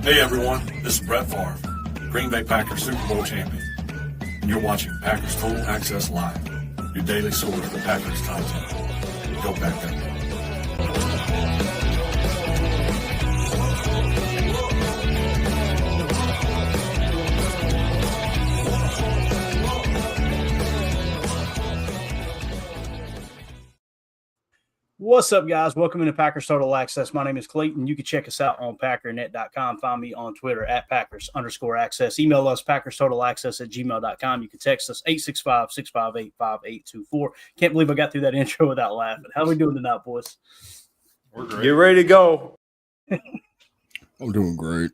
Hey everyone, this is Brett Favre, Green Bay Packers Super Bowl champion, and you're watching Packers Total Access Live, your daily source for Packers content. Go Pack that. What's up, guys? Welcome into Packers Total Access. My name is Clayton. You can check us out on packernet.com. Find me on Twitter at Packers_access. Email us PackersTotalAccess@gmail.com. You can text us 865-658-5824. Can't believe I got through that intro without laughing. How are we doing tonight, boys? We're great. Get ready to go. I'm doing great.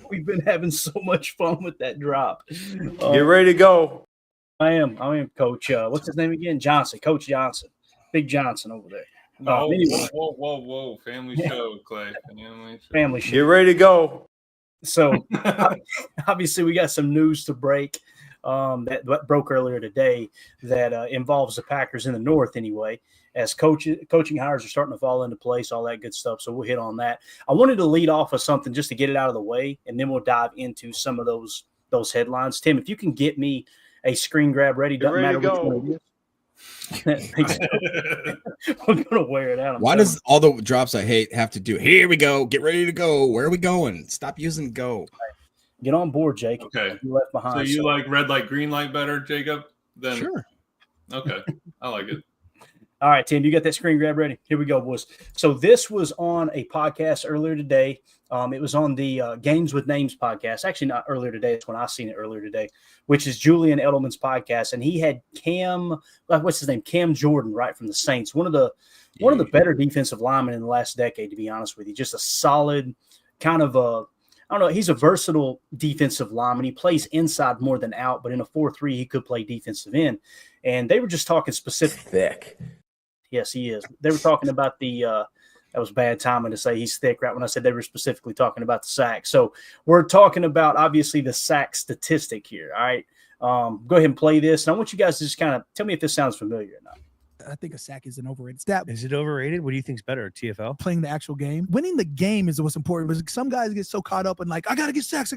We've been having so much fun with that drop. Get ready to go. I am Coach. What's his name again? Johnson. Coach Johnson. Big Johnson over there. Anyway. Whoa. Family show, Clay. Family show. Get ready to go. So, obviously, we got some news to break that broke earlier today that involves the Packers in the North anyway, as coaching hires are starting to fall into place, all that good stuff. So we'll hit on that. I wanted to lead off with something just to get it out of the way, and then we'll dive into some of those headlines. Tim, if you can get me a screen grab ready, doesn't matter which one it is. We're gonna wear it out. Why does all the drops I hate have to do? Here we go. Get ready to go. Where are we going? Stop using go. Get on board, Jake. Okay. You left behind. So you like red light, green light better, Jacob? Then Sure. Okay, I like it. All right, Tim, you got that screen grab ready? Here we go, boys. So this was on a podcast earlier today. It was on the Games with Names podcast. Actually, not earlier today. It's when I seen it earlier today, which is Julian Edelman's podcast. And he had Cam Jordan, right, from the Saints. One of the better defensive linemen in the last decade, to be honest with you. Just a solid kind of he's a versatile defensive lineman. He plays inside more than out, but in a 4-3, he could play defensive end. And they were just talking specific. Thick. Yes, he is. They were talking about that was bad timing to say he's thick right when I said they were specifically talking about the sack. So we're talking about, obviously, the sack statistic here, all right? Go ahead and play this. And I want you guys to just kind of tell me if this sounds familiar or not. I think a sack is an overrated stat. Is it overrated? What do you think's better, TFL? Playing the actual game. Winning the game is what's important. But some guys get so caught up in like, I got to get sacks.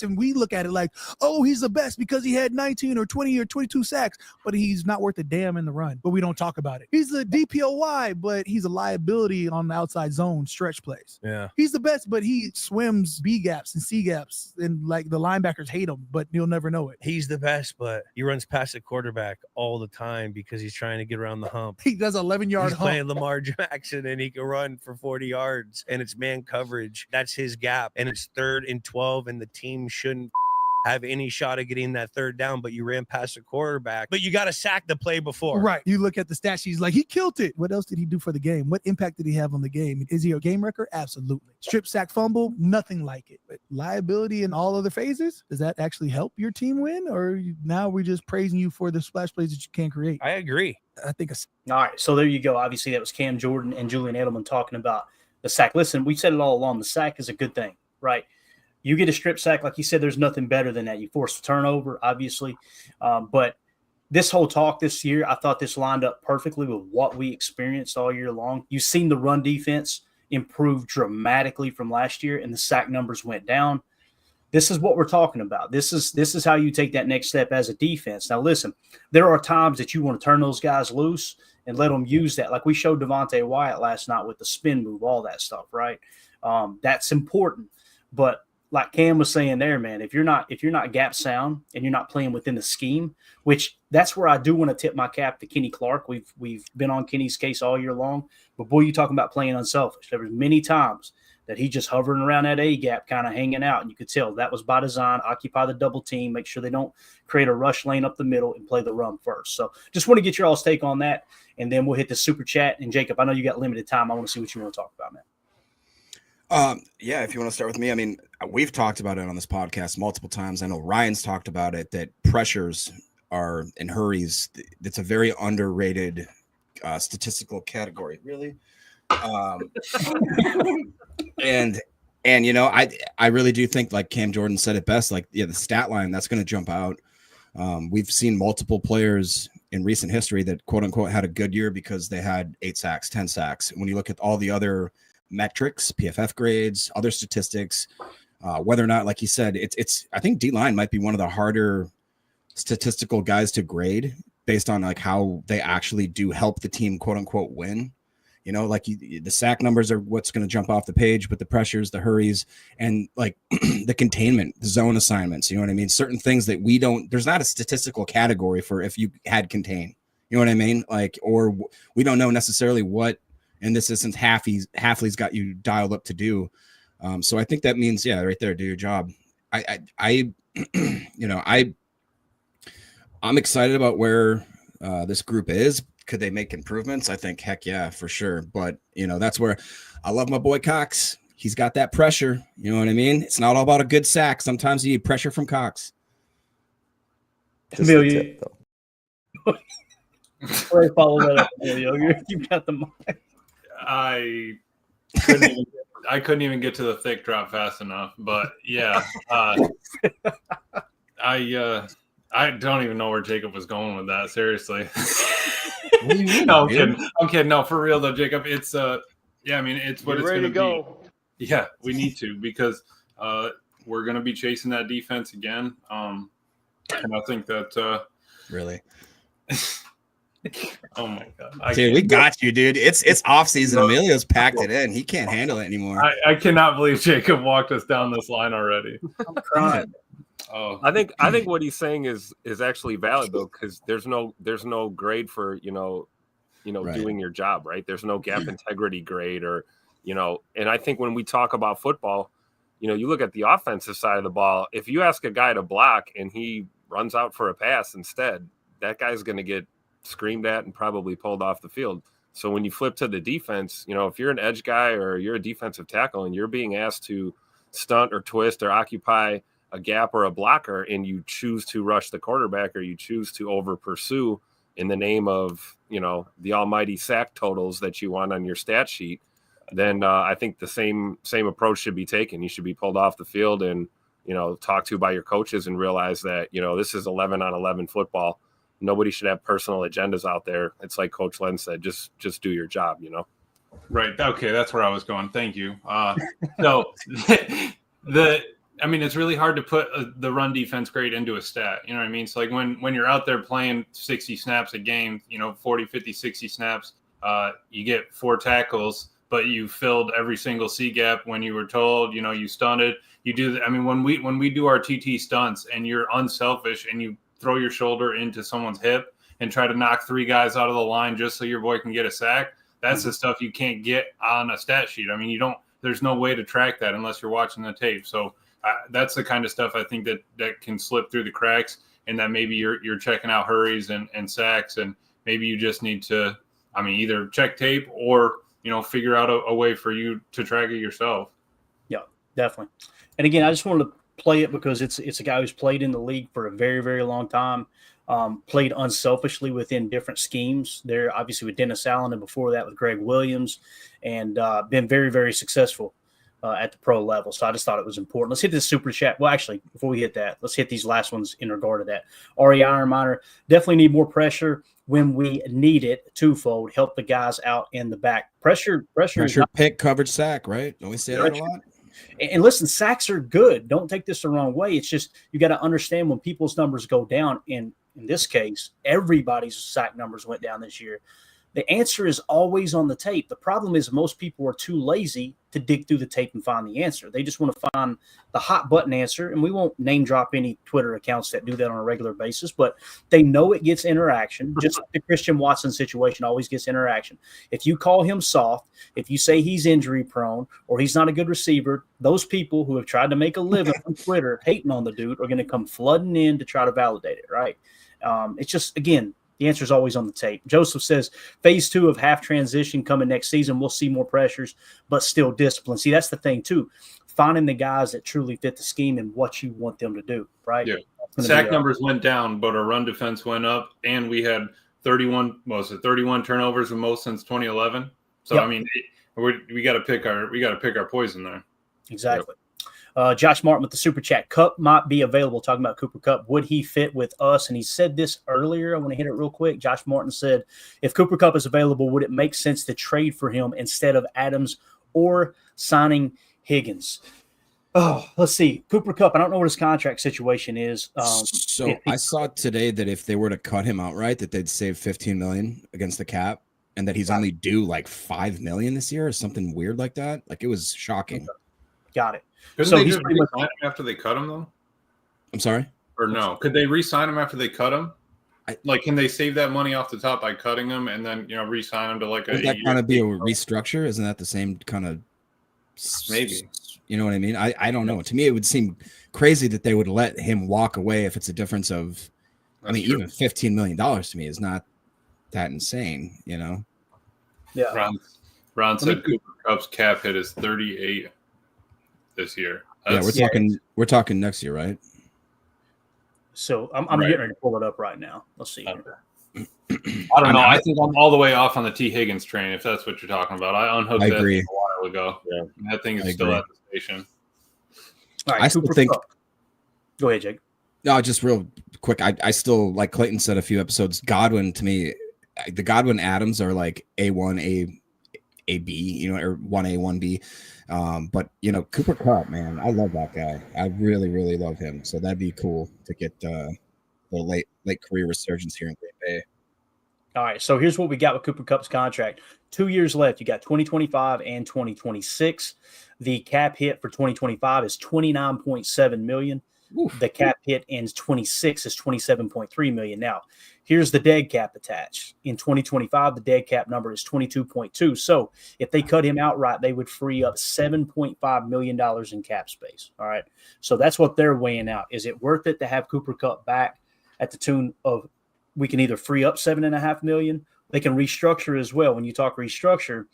And we look at it like, oh, he's the best because he had 19 or 20 or 22 sacks, but he's not worth a damn in the run. But we don't talk about it. He's a DPOY, but he's a liability on the outside zone stretch plays. Yeah. He's the best, but he swims B gaps and C gaps. And like the linebackers hate him, but you'll never know it. He's the best, but he runs past the quarterback all the time because he's trying to get around the hump. He does 11-yard He's playing Lamar Jackson and he can run for 40 yards and it's man coverage. That's his gap. And it's 3rd and 12 and the team shouldn't have any shot of getting that 3rd down, but you ran past the quarterback. But you got to sack the play before. Right. You look at the stat sheet, he's like, he killed it. What else did he do for the game? What impact did he have on the game? Is he a game wrecker? Absolutely. Strip, sack, fumble, nothing like it. But liability in all other phases, does that actually help your team win? Or now we're just praising you for the splash plays that you can't create? I agree. I think All right, so there you go. Obviously, that was Cam Jordan and Julian Edelman talking about the sack. Listen, we said it all along. The sack is a good thing, right? You get a strip sack, like you said, there's nothing better than that. You force a turnover, obviously. But this whole talk this year, I thought this lined up perfectly with what we experienced all year long. You've seen the run defense improve dramatically from last year, and the sack numbers went down. This is what we're talking about. This is how you take that next step as a defense. Now, listen, there are times that you want to turn those guys loose and let them use that. Like we showed Devontae Wyatt last night with the spin move, all that stuff, right? That's important. But like Cam was saying there, man, if you're not gap sound and you're not playing within the scheme, which that's where I do want to tip my cap to Kenny Clark. We've been on Kenny's case all year long. But, boy, you talking about playing unselfish. There was many times that he just hovering around that A gap, kind of hanging out. And you could tell that was by design, occupy the double team, make sure they don't create a rush lane up the middle and play the run first. So just want to get your all's take on that. And then we'll hit the super chat. And Jacob, I know you got limited time. I want to see what you want to talk about, man. Yeah, if you want to start with me, I mean, we've talked about it on this podcast multiple times. I know Ryan's talked about it, that pressures are in hurries. It's a very underrated statistical category, really. And you know, I really do think, like Cam Jordan said it best, like, yeah, the stat line, that's going to jump out. We've seen multiple players in recent history that quote unquote had a good year because they had 8 sacks, 10 sacks. When you look at all the other metrics, PFF grades, other statistics, Whether or not, like you said, it's I think D-line might be one of the harder statistical guys to grade based on like how they actually do help the team, quote unquote, win. You know, like the sack numbers are what's going to jump off the page, but the pressures, the hurries, and like the containment, the zone assignments, you know what I mean? Certain things that we don't, there's not a statistical category for if you had contain, you know what I mean? Like, or we don't know necessarily what, in this instance, Halfley's got you dialed up to do. So I think that means, yeah, right there, do your job. I'm excited about where this group is. Could they make improvements? I think, heck yeah, for sure. But, you know, that's where I love my boy Cox. He's got that pressure. You know what I mean? It's not all about a good sack. Sometimes you need pressure from Cox. Just a tip, though. Follow that up, Emilio. You've got the mic. I couldn't even get to the thick drop fast enough. But yeah, I don't even know where Jacob was going with that. Seriously. No, I'm kidding. No, for real though, Jacob. It's yeah, I mean, it's what it's going to go. Yeah, we need to, because we're going to be chasing that defense again. And I think that Really. Oh my God, dude, we got you, dude. It's off season. Emilio's packed it in. He can't handle it anymore. I cannot believe Jacob walked us down this line already. I'm crying. Oh, I think what he's saying is actually valid though, because there's no grade for Right. doing your job, right? There's no gap integrity grade, or and I think when we talk about football, you look at the offensive side of the ball. If you ask a guy to block and he runs out for a pass instead, that guy's going to get screamed at and probably pulled off the field. So when you flip to the defense, if you're an edge guy or you're a defensive tackle and you're being asked to stunt or twist or occupy a gap or a blocker, and you choose to rush the quarterback or you choose to over pursue in the name of, the almighty sack totals that you want on your stat sheet, then I think the same approach should be taken. You should be pulled off the field and, talked to by your coaches and realize that, this is 11 on 11 football. Nobody should have personal agendas out there. It's like Coach Len said, just do your job, Right. Okay, that's where I was going. Thank you. So it's really hard to put the run defense grade into a stat. You know what I mean? So like when you're out there playing 60 snaps a game, 40, 50, 60 snaps, you get 4 tackles, but you filled every single C gap when you were told, you stunted. You do. When we do our TT stunts and you're unselfish and you throw your shoulder into someone's hip and try to knock 3 guys out of the line just so your boy can get a sack, that's the stuff you can't get on a stat sheet. There's no way to track that unless you're watching the tape. So that's the kind of stuff I think that can slip through the cracks, and that maybe you're checking out hurries and sacks, and maybe you just need to, either check tape or, figure out a way for you to track it yourself. Yeah, definitely. And again, I just wanted to play it because it's a guy who's played in the league for a very, very long time, played unselfishly within different schemes there, obviously with Dennis Allen, and before that with Greg Williams, and been very, very successful at the pro level. So I just thought it was important. Let's hit this super chat. Well, actually, before we hit that, let's hit these last ones in regard to that. Ari Ironminer, definitely need more pressure when we need it. Twofold, help the guys out in the back. Pressure, pick, coverage, sack, right? Don't we say that a lot? And listen, sacks are good. Don't take this the wrong way. It's just you got to understand when people's numbers go down. In this case, everybody's sack numbers went down this year. The answer is always on the tape. The problem is most people are too lazy to dig through the tape and find the answer. They just want to find the hot button answer, and we won't name drop any Twitter accounts that do that on a regular basis, but they know it gets interaction. Just like the Christian Watson situation always gets interaction. If you call him soft, if you say he's injury prone or he's not a good receiver, those people who have tried to make a living on Twitter hating on the dude are going to come flooding in to try to validate it, right? It's just, again, the answer is always on the tape. Joseph says phase 2 of half transition coming next season. We'll see more pressures, but still discipline. See, that's the thing too. Finding the guys that truly fit the scheme and what you want them to do, right? Yeah. Sack numbers went down, but our run defense went up, and we had 31 turnovers the most since 2011. So yep. We got to pick our poison there. Exactly. Yep. Josh Martin with the super chat. Kupp might be available. Talking about Cooper Kupp. Would he fit with us? And he said this earlier. I want to hit it real quick. Josh Martin said, if Cooper Kupp is available, would it make sense to trade for him instead of Adams or signing Higgins? Oh, let's see. Cooper Kupp. I don't know what his contract situation is. So I saw today that if they were to cut him outright, that they'd save $15 million against the cap, and that he's only due like $5 million this year or something weird like that. Like, it was shocking. Got it. Couldn't So they he's just pretty much. re-sign him after they cut him though? I'm sorry. Or no? Could they re-sign him after they cut him? I- Like, can they save that money off the top by cutting him and then re-sign him to like Would that kind of be a restructure? Isn't that the same kind of? Maybe. You know what I mean? I don't know. To me, it would seem crazy that they would let him walk away if it's a difference of. I mean, even $15 million to me is not that insane. You know. Yeah. Ron said Cooper Kupp's cap hit is 38 this year. We're talking next year, right? So I'm getting ready to pull it up right now. Let's see. Okay. I don't know. I think I'm all the way off on the T. Higgins train, if that's what you're talking about. I unhooked that a while ago. Yeah. And that thing is still at the station. All right, I still think. Go ahead, Jake. No, just real quick. I still, like Clayton said a few episodes, Godwin, to me, the Godwin Adams are like A1, A-B, or 1A, 1B. But, Cooper Kupp, man, I love that guy. I really, really love him. So that'd be cool to get the late career resurgence here in Green Bay. All right, so here's what we got with Cooper Kupp's contract. 2 years left. You got 2025 and 2026. The cap hit for 2025 is $29.7 million. Oof. The cap hit in 26 is $27.3 million. Now, here's the dead cap attached. In 2025, the dead cap number is 22.2. So if they cut him outright, they would free up $7.5 million in cap space. All right, so that's what they're weighing out. Is it worth it to have Cooper Kupp back at the tune of? We can either free up $7.5 million. They can restructure as well. When you talk restructure,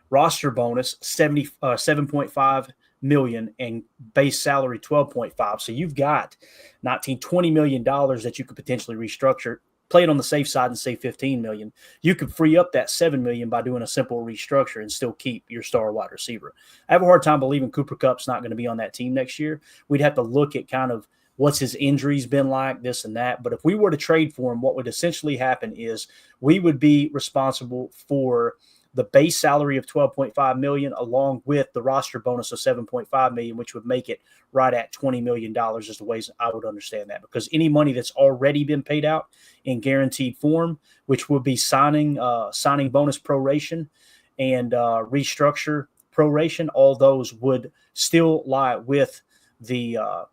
roster bonus $7.5 million and base salary $12.5. So you've got $20 million that you could potentially restructure. Play it on the safe side and save $15 million. You could free up that $7 million by doing a simple restructure and still keep your star wide receiver. I have a hard time believing Cooper Kupp's not going to be on that team next year. We'd have to look at kind of what's his injuries been like, this and that. But if we were to trade for him, what would essentially happen is we would be responsible for the base salary of $12.5 million along with the roster bonus of $7.5 million, which would make it right at $20 million is the ways I would understand that. Because any money that's already been paid out in guaranteed form, which would be signing bonus proration and restructure proration, all those would still lie with the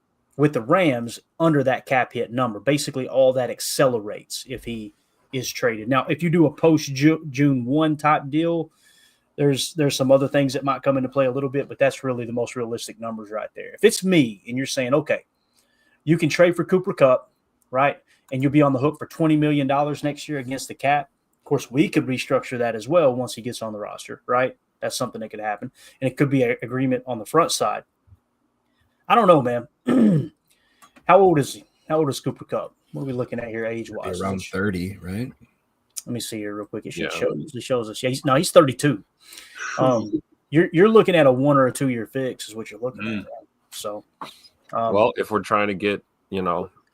Rams under that cap hit number. Basically, all that accelerates if he is traded. Now, if you do a post-June 1 type deal, there's some other things that might come into play a little bit, but that's really the most realistic numbers right there. If it's me and you're saying, okay, you can trade for Cooper Kupp, right, and you'll be on the hook for $20 million next year against the cap. Of course, we could restructure that as well once he gets on the roster, right? That's something that could happen. And it could be an agreement on the front side. I don't know, man. How old is he? How old is Cooper Kupp? What are we looking at here age-wise? Around 30, right? Let me see here real quick. It shows us. Yeah, he's 32. You're looking at a 1 or a 2 year fix is what you're looking at. Right? So, well, if we're trying to get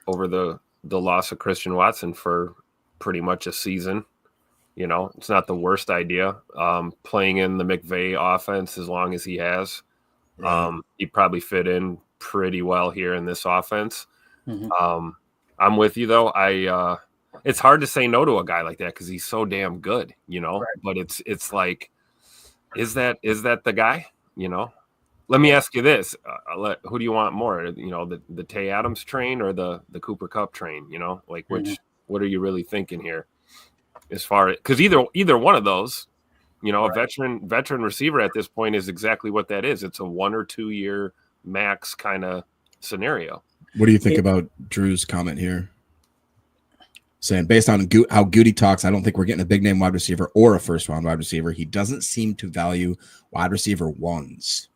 over the loss of Christian Watson for pretty much a season, it's not the worst idea. Playing in the McVay offense as long as he has, he'd probably fit in pretty well here in this offense. Mm-hmm. I'm with you though. It's hard to say no to a guy like that because he's so damn good, right. But it's like, is that the guy? Let me ask you this: who do you want more? The Tay Adams train or the Cooper Kupp train? What are you really thinking here? As far as because either one of those, a veteran receiver at this point is exactly what that is. It's a 1 or 2 year max kind of scenario. What do you think about Drew's comment here? Saying based on how Goody talks, I don't think we're getting a big name wide receiver or a first round wide receiver. He doesn't seem to value wide receiver ones.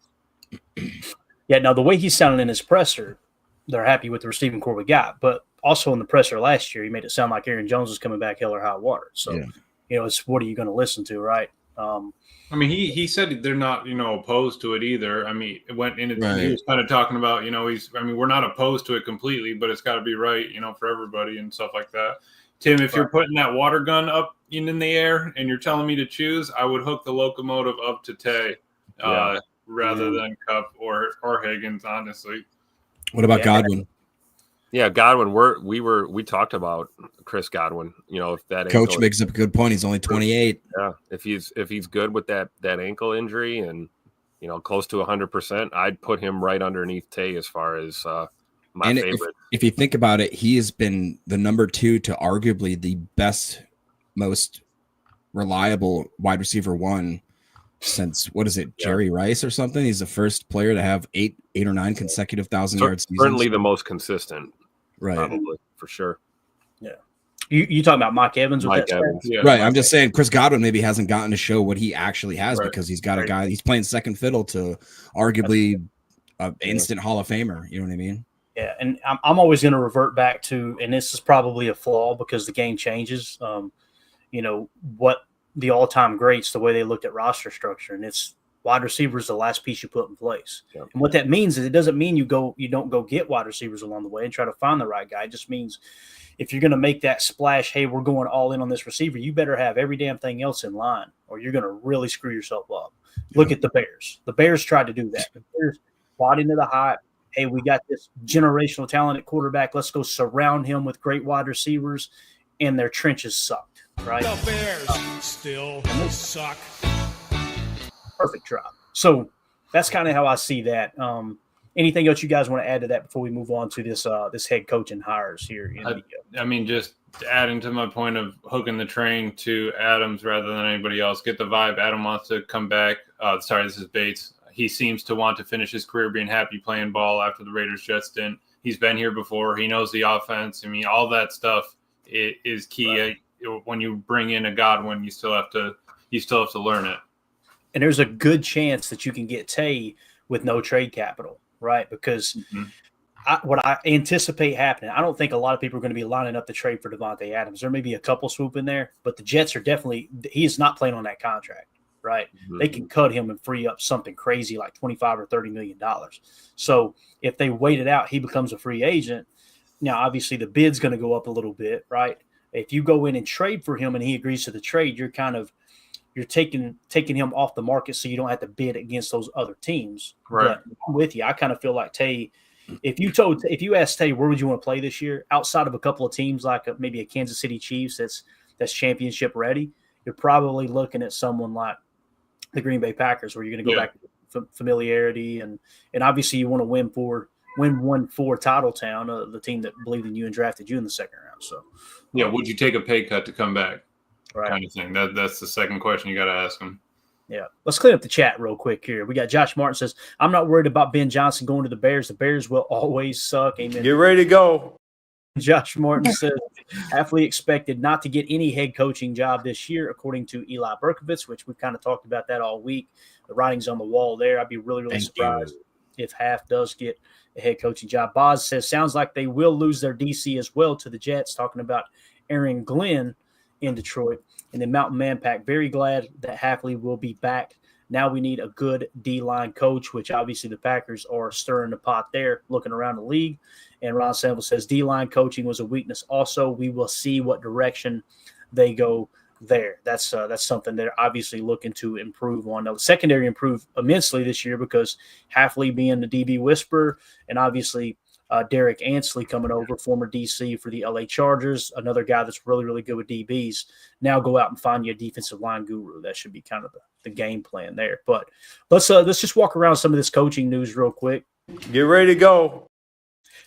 Yeah, now the way he's sounding in his presser, they're happy with the receiving core we got. But also in the presser last year, he made it sound like Aaron Jones was coming back hell or high water. So, it's what are you going to listen to, right? I mean, he said they're not, opposed to it either. I mean, it went in. He was kind of talking about, we're not opposed to it completely, but it's got to be right, for everybody and stuff like that. Tim, if you're putting that water gun up in the air and you're telling me to choose, I would hook the locomotive up to Tay rather than Kupp or Higgins, honestly. What about Godwin? Yeah, Godwin. We talked about Chris Godwin. You know, if that Coach makes up a good point. He's only 28. Yeah, if he's good with that ankle injury and close to 100%, I'd put him right underneath Tay as far as my favorite. If you think about it, he has been the number 2 to arguably the best, most reliable wide receiver 1 since Jerry Rice or something. He's the first player to have 8 or 9 consecutive 1,000-yard seasons. Certainly the most consistent, right? Probably for sure. Yeah, you talking about Mike Evans? Mike Evans, yeah. Right. I'm just saying Chris Godwin maybe hasn't gotten to show what he actually has because he's got a guy. He's playing second fiddle to arguably an instant Hall of Famer. You know what I mean? Yeah, and I'm always going to revert back to, and this is probably a flaw because the game changes. What the all-time greats, the way they looked at roster structure, and it's wide receivers the last piece you put in place. Yep. And what that means is it doesn't mean you don't go get wide receivers along the way and try to find the right guy. It just means if you're going to make that splash, hey, we're going all in on this receiver, you better have every damn thing else in line or you're going to really screw yourself up. Look at the Bears. The Bears tried to do that. The Bears bought into the hype. Hey, we got this generational talent at quarterback. Let's go surround him with great wide receivers, and their trenches sucked, right? The Bears still suck. Perfect drop. So that's kind of how I see that. Anything else you guys want to add to that before we move on to this head coaching hires here? I mean, just adding to my point of hooking the train to Adams rather than anybody else. Get the vibe. Adam wants to come back. This is Bates. He seems to want to finish his career being happy playing ball after the Raiders-Jets stint. He's been here before. He knows the offense. I mean, all that stuff is key. Right. When you bring in a Godwin, you still have to learn it. And there's a good chance that you can get Tay with no trade capital, right? Because what I anticipate happening, I don't think a lot of people are going to be lining up the trade for Devontae Adams. There may be a couple swoop in there, but the Jets are definitely – he is not playing on that contract, right? Mm-hmm. They can cut him and free up something crazy like $25 or $30 million. So if they wait it out, he becomes a free agent. Now, obviously, the bid's going to go up a little bit, right? If you go in and trade for him and he agrees to the trade, you're taking him off the market so you don't have to bid against those other teams. Right. But I'm with you. I kind of feel like Tay, if you asked Tay, where would you want to play this year outside of a couple of teams like maybe a Kansas City Chiefs that's championship ready, you're probably looking at someone like the Green Bay Packers where you're going to go back to familiarity and obviously you want to win one for Titletown, the team that believed in you and drafted you in the second round. So yeah, would you take a pay cut to come back? Right. Kind of thing. That's the second question you got to ask him. Yeah. Let's clean up the chat real quick here. We got Josh Martin says, I'm not worried about Ben Johnson going to the Bears. The Bears will always suck. Amen. Get ready to go. Josh Martin says, Halfley expected not to get any head coaching job this year, according to Eli Berkovitz, which we've kind of talked about that all week. The writing's on the wall there. I'd be really, really surprised if Half does get a head coaching job. Boz says, sounds like they will lose their DC as well to the Jets, talking about Aaron Glenn in Detroit. And then Mountain Man Pack, very glad that Halfley will be back. Now we need a good D-line coach, which obviously the Packers are stirring the pot there, looking around the league. And Ron Sample says D-line coaching was a weakness also. We will see what direction they go there. That's something they're obviously looking to improve on. Now, the secondary improved immensely this year because Halfley being the DB whisperer and obviously Derek Ansley coming over, former DC for the LA Chargers, another guy that's really, really good with DBs. Now go out and find you a defensive line guru. That should be kind of the game plan there. But let's just walk around some of this coaching news real quick. Get ready to go.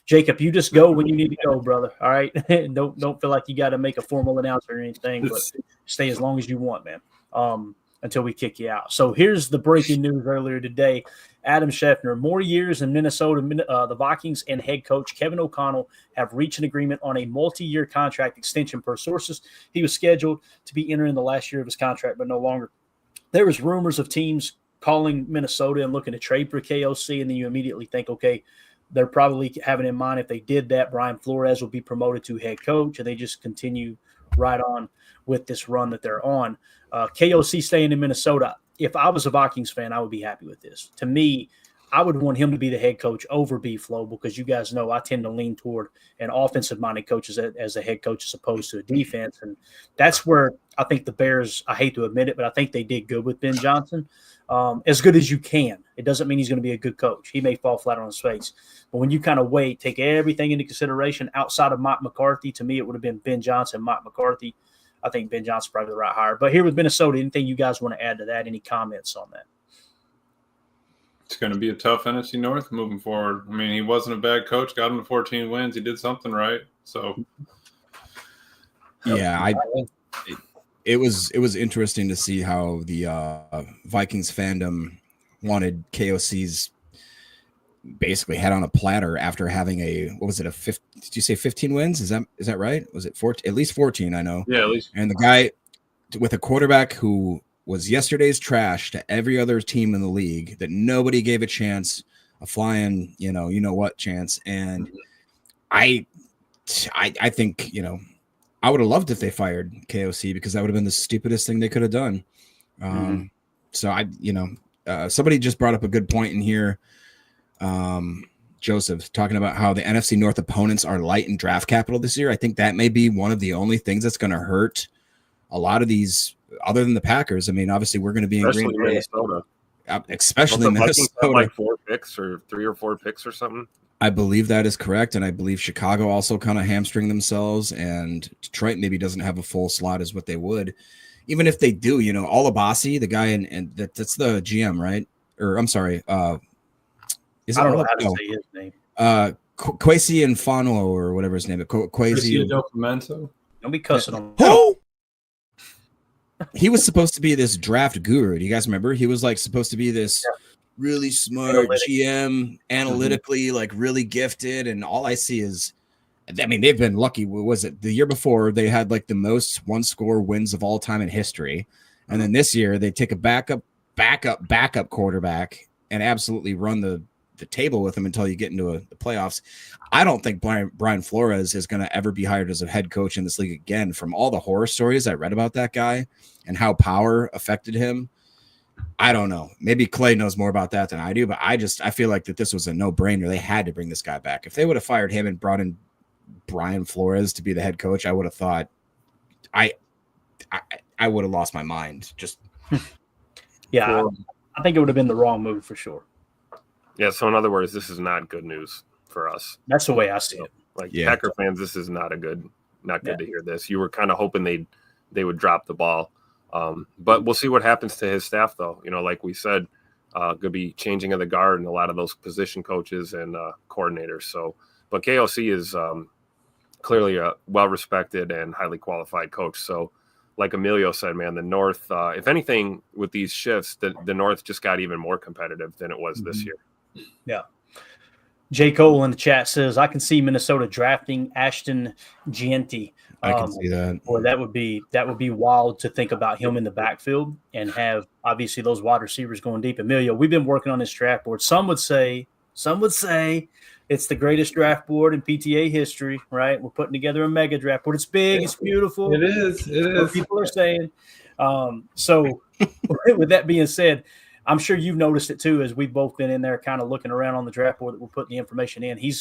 Jacob, you just go when you need to go, brother. All right. Don't feel like you got to make a formal announcement or anything, but stay as long as you want, man. Until we kick you out. So here's the breaking news earlier today. Adam Schefter, more years in Minnesota, the Vikings and head coach Kevin O'Connell have reached an agreement on a multi-year contract extension per sources. He was scheduled to be entering the last year of his contract, but no longer. There was rumors of teams calling Minnesota and looking to trade for KOC, and then you immediately think, okay, they're probably having in mind if they did that, Brian Flores will be promoted to head coach, and they just continue right on with this run that they're on. KOC staying in Minnesota, if I was a Vikings fan, I would be happy with this. To me, I would want him to be the head coach over B-Flow because you guys know I tend to lean toward an offensive-minded coach as a head coach as opposed to a defense. And that's where I think the Bears, I hate to admit it, but I think they did good with Ben Johnson. as good as you can. It doesn't mean he's going to be a good coach. He may fall flat on his face. But when you kind of take everything into consideration outside of Mike McCarthy, to me it would have been Ben Johnson, Mike McCarthy. I think Ben Johnson's probably the right hire. But here with Minnesota, anything you guys want to add to that? Any comments on that? It's going to be a tough NFC North moving forward. I mean, he wasn't a bad coach, got him to 14 wins. He did something right. So, yeah, it was interesting to see how the Vikings fandom wanted KOC's basically head on a platter after having did you say 15 wins? Is that right? Was it 14? At least 14, I know. Yeah, at least. And the guy with a quarterback who was yesterday's trash to every other team in the league that nobody gave a chance, a flying, you know what chance. And I think, I would have loved if they fired KOC because that would have been the stupidest thing they could have done. So somebody just brought up a good point in here. Joseph talking about how the NFC North opponents are light in draft capital this year. I think that may be one of the only things that's going to hurt a lot of these, other than the Packers. I mean, obviously we're going to be in Green Bay, Minnesota. Especially Minnesota. Like 4 picks or 3 or 4 picks or something. I believe that is correct, and I believe Chicago also kind of hamstring themselves, and Detroit maybe doesn't have a full slot as what they would. Even if they do, Olabasi, the guy that's the GM, right? Or I'm sorry, is it? I don't know how to say his name. Kwesi and Fonlo or whatever his name is. Kwesi. Don't be cussing on. Who? He was supposed to be this draft guru. Do you guys remember? He was supposed to be this really smart GM, analytically, really gifted. And all I see is, I mean, they've been lucky. What was it? The year before, they had the most one-score wins of all time in history. And then this year, they take a backup quarterback and absolutely run the table with him until you get into the playoffs. I don't think Brian Flores is going to ever be hired as a head coach in this league again. From all the horror stories I read about that guy and how power affected him, I don't know. Maybe Clay knows more about that than I do, but I feel like that this was a no-brainer. They had to bring this guy back. If they would have fired him and brought in Brian Flores to be the head coach, I would have thought I would have lost my mind. Just yeah, I think it would have been the wrong move for sure. Yeah, so in other words, this is not good news for us. That's the way I see it. Packer fans, this is not good to hear this. You were kind of hoping they would drop the ball. But we'll see what happens to his staff, though. Like we said, could be changing of the guard and a lot of those position coaches and coordinators. So, but KOC is clearly a well-respected and highly qualified coach. So, like Emilio said, man, the North, if anything, with these shifts, the North just got even more competitive than it was this year. Yeah. J. Cole in the chat says, I can see Minnesota drafting Ashton Gianti. I can see that. Boy, that would be wild to think about him in the backfield and have obviously those wide receivers going deep. Emilio, we've been working on this draft board. Some would say it's the greatest draft board in PTA history, right? We're putting together a mega draft board. It's big, it's beautiful. It is. What people are saying. So with that being said, I'm sure you've noticed it too, as we've both been in there kind of looking around on the draft board that we're putting the information in. He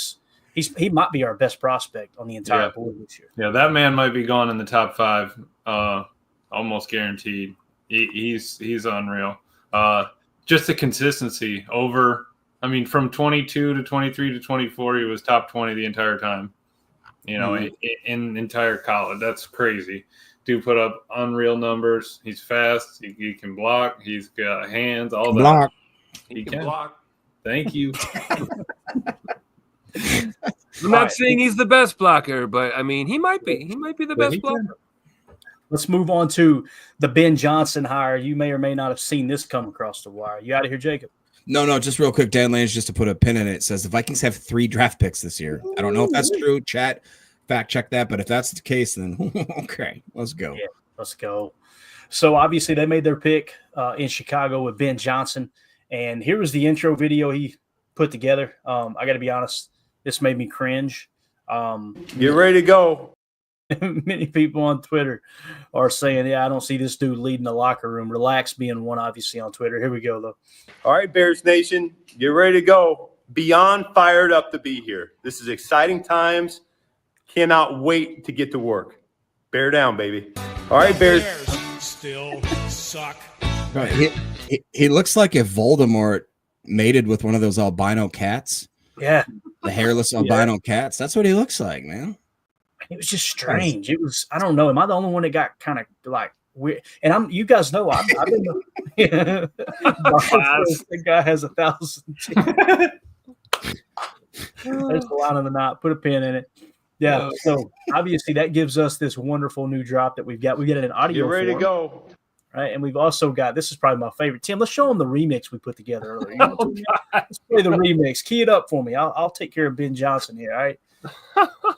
might be our best prospect on the entire board this year. Yeah, that man might be gone in the top 5, almost guaranteed. He's unreal. Just the consistency over. I mean, from 22 to 23 to 24, he was top 20 the entire time. In entire college, that's crazy. Dude put up unreal numbers. He's fast. He can block. He's got hands. All that. Block. He can block. Thank you. I'm not saying he's the best blocker, but I mean, he might be. He might be the best blocker. Let's move on to the Ben Johnson hire. You may or may not have seen this come across the wire. You out of here, Jacob? No, just real quick. Dan Lange, just to put a pin in it, says the Vikings have 3 draft picks this year. I don't know if that's true. Chat, fact check that. But if that's the case, then okay, let's go. Yeah, let's go. So obviously they made their pick in Chicago with Ben Johnson. And here was the intro video he put together. I got to be honest, this made me cringe. Get ready to go. Many people on Twitter are saying, I don't see this dude leading the locker room. Relax being one, obviously, on Twitter. Here we go, though. All right, Bears Nation, get ready to go. Beyond fired up to be here. This is exciting times. Cannot wait to get to work. Bear down, baby. All right, Bears. Still suck. Right. He looks like if Voldemort mated with one of those albino cats. Yeah. The hairless albino cats. That's what he looks like, man. It was just strange. It was, I don't know. Am I the only one that got kind of like weird? And you guys know, I've been, the guy has 1,000. There's the line of the night. Put a pin in it. Yeah. So obviously that gives us this wonderful new drop that we've got. We get it in audio. Get ready form, to go. right? And we've also got, this is probably my favorite. Tim, let's show them the remix we put together earlier. Let's play the remix. Key it up for me. I'll take care of Ben Johnson here. All right.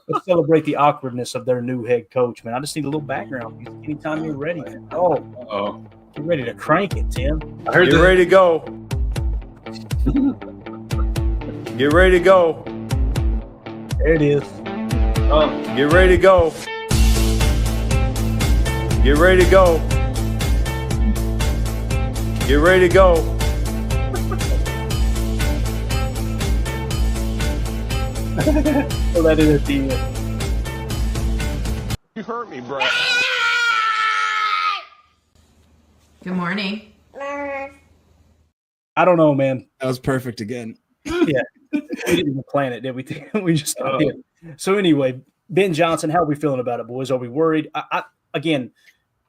Let's celebrate the awkwardness of their new head coach, man. I just need a little background anytime you're ready. Oh, get ready to crank it, Tim. I heard Get ready to go. Get ready to go. There it is. Get ready to go. Get ready to go. Get ready to go. So that is at the end. You hurt me, bro. Good morning. I don't know, man. That was perfect again. Yeah. We didn't even plan it, did we? We just did. So anyway, Ben Johnson, how are we feeling about it, boys? Are we worried? Again,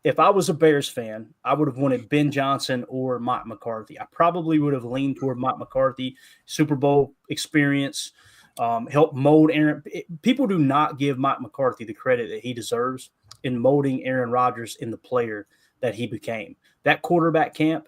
if I was a Bears fan, I would have wanted Ben Johnson or Mike McCarthy. I probably would have leaned toward Mike McCarthy. Super Bowl experience, help mold Aaron. People do not give Mike McCarthy the credit that he deserves in molding Aaron Rodgers in the player that he became. That quarterback camp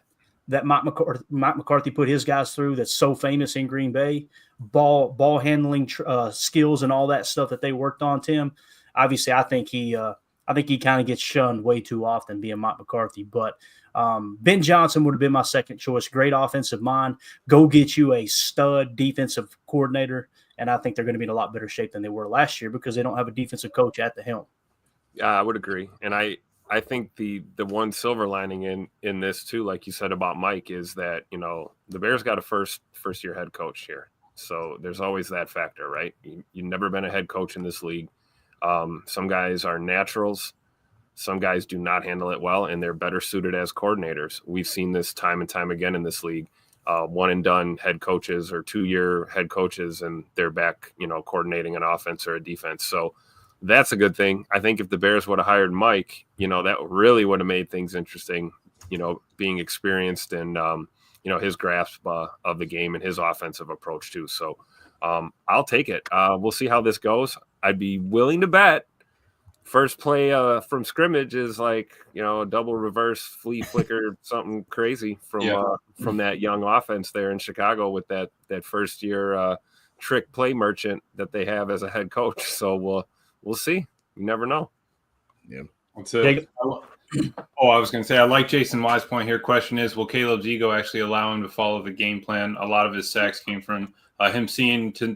that Mike McCarthy put his guys through, that's so famous in Green Bay, ball handling skills and all that stuff that they worked on, Tim. Obviously, I think he kind of gets shunned way too often being Mike McCarthy. But Ben Johnson would have been my second choice. Great offensive mind. Go get you a stud defensive coordinator, and I think they're going to be in a lot better shape than they were last year because they don't have a defensive coach at the helm. Yeah, I would agree. And I think the one silver lining in this too, like you said about Mike, is that, you know, the Bears got a first year head coach here. So there's always that factor, right? You've never been a head coach in this league. Some guys are naturals. Some guys do not handle it well, and they're better suited as coordinators. We've seen this time and time again in this league. One and done head coaches or 2-year head coaches, and they're back, you know, coordinating an offense or a defense. So that's a good thing. I think if the Bears would have hired Mike, you know, that really would have made things interesting, you know, being experienced and, you know, his grasp of the game and his offensive approach too. So I'll take it. We'll see how this goes. I'd be willing to bet first play from scrimmage is like, you know, a double reverse flea flicker, something crazy from that young offense there in Chicago with that first year trick play merchant that they have as a head coach. So we'll see. You never know. Yeah. That's it. I was going to say, I like Jason Wise' point here. Question is, will Caleb Zigo actually allow him to follow the game plan? A lot of his sacks came from him seeming to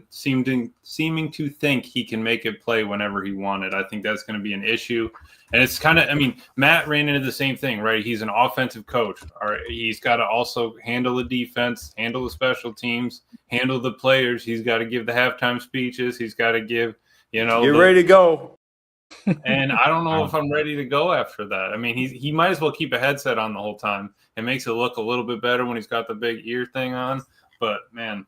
think he can make it play whenever he wanted. I think that's going to be an issue. And it's kind of, I mean, Matt ran into the same thing, right? He's an offensive coach. All right, he's got to also handle the defense, handle the special teams, handle the players. He's got to give the halftime speeches. He's got to give, you know, get ready to go. And I don't know if I'm ready to go after that. I mean, he might as well keep a headset on the whole time. It makes it look a little bit better when he's got the big ear thing on. But man,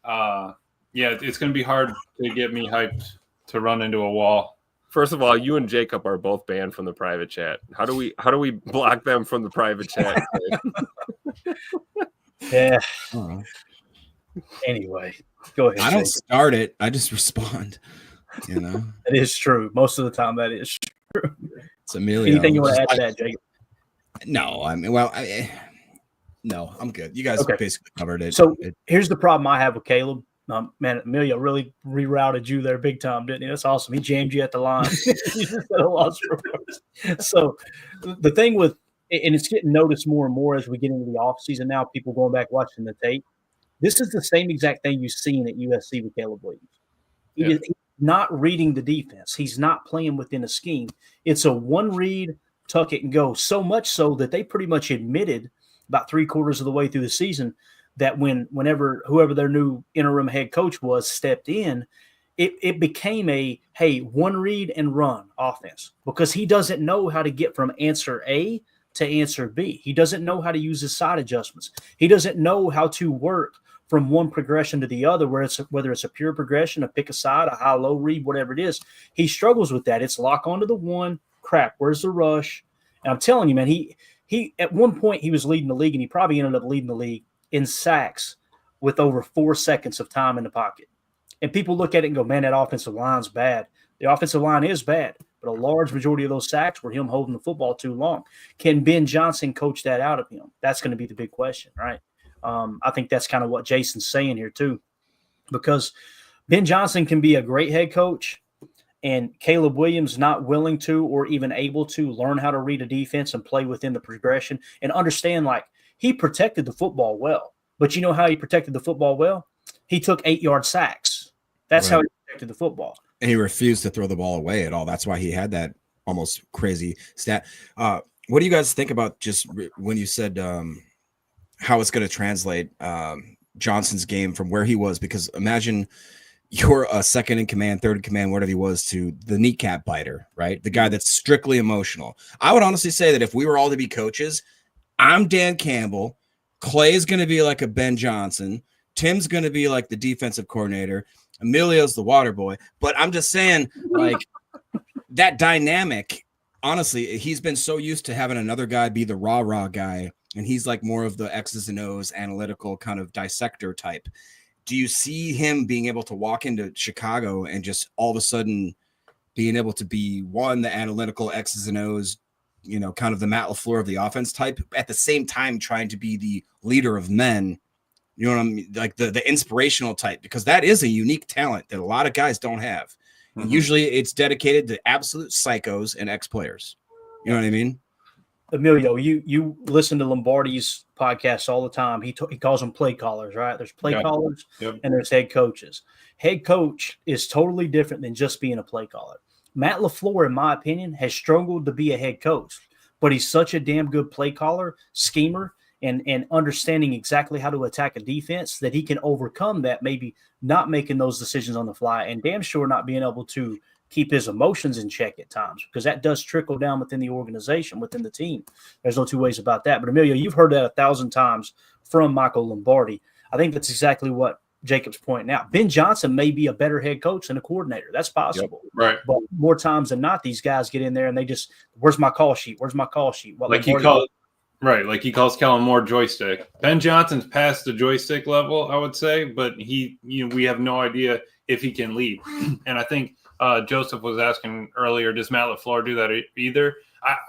it's going to be hard to get me hyped to run into a wall. First of all, you and Jacob are both banned from the private chat. How do we block them from the private chat? Yeah. Anyway, go ahead. I don't start it. I just respond. You know, it is true. Most of the time, that is true. It's Emilio. Anything you want to add to that, Jacob? No, I mean, no, I'm good. You guys basically covered it. So here's the problem I have with Caleb. Man, Emilio really rerouted you there big time, didn't he? That's awesome. He jammed you at the line. So the thing with, and it's getting noticed more and more as we get into the offseason now, people going back watching the tape. This is the same exact thing you've seen at USC with Caleb Williams. He's not reading the defense. He's not playing within a scheme. It's a one read, tuck it and go. So much so that they pretty much admitted about 3/4 of the way through the season that whenever whoever their new interim head coach was stepped in, it became a, hey, one read and run offense because he doesn't know how to get from answer A to answer B. He doesn't know how to use his side adjustments. He doesn't know how to work from one progression to the other, whether it's a pure progression, a pick a side, a high-low read, whatever it is. He struggles with that. It's lock onto the one, crap, where's the rush? And I'm telling you, man, he at one point he was leading the league, and he probably ended up leading the league in sacks with over 4 seconds of time in the pocket. And people look at it and go, man, that offensive line's bad. The offensive line is bad, but a large majority of those sacks were him holding the football too long. Can Ben Johnson coach that out of him? That's going to be the big question, right? I think that's kind of what Jason's saying here too, because Ben Johnson can be a great head coach, and Caleb Williams not willing to or even able to learn how to read a defense and play within the progression and understand, like, he protected the football well. But you know how he protected the football well? He took 8-yard sacks. That's how he protected the football. And he refused to throw the ball away at all. That's why he had that almost crazy stat. What do you guys think about just when you said how it's going to translate Johnson's game from where he was? Because imagine you're a second in command, third in command, whatever he was, to the kneecap biter, right? The guy that's strictly emotional. I would honestly say that if we were all to be coaches, I'm Dan Campbell. Clay's going to be like a Ben Johnson. Tim's going to be like the defensive coordinator. Emilio's the water boy. But I'm just saying, like, that dynamic, honestly, he's been so used to having another guy be the rah-rah guy, and he's like more of the X's and O's analytical kind of dissector type. Do you see him being able to walk into Chicago and just all of a sudden being able to be, one, the analytical X's and O's, you know, kind of the Matt LaFleur of the offense type, at the same time trying to be the leader of men, you know what I mean? Like the inspirational type, because that is a unique talent that a lot of guys don't have. Mm-hmm. And usually it's dedicated to absolute psychos and ex-players. You know what I mean? Emilio, you listen to Lombardi's podcast all the time. He calls them play callers, right? There's play callers and there's head coaches. Head coach is totally different than just being a play caller. Matt LaFleur, in my opinion, has struggled to be a head coach, but he's such a damn good play caller, schemer, and understanding exactly how to attack a defense that he can overcome that, maybe not making those decisions on the fly, and damn sure not being able to keep his emotions in check at times, because that does trickle down within the organization, within the team. There's no two ways about that. But Emilio, you've heard that 1,000 times from Michael Lombardi. I think that's exactly what Jacob's pointing out. Ben Johnson may be a better head coach than a coordinator. That's possible. Yep, right. But more times than not, these guys get in there and they just, where's my call sheet? Where's my call sheet? Like he calls Kellen Moore joystick. Ben Johnson's past the joystick level, I would say, but we have no idea if he can lead. And I think Joseph was asking earlier, does Matt LaFleur do that either?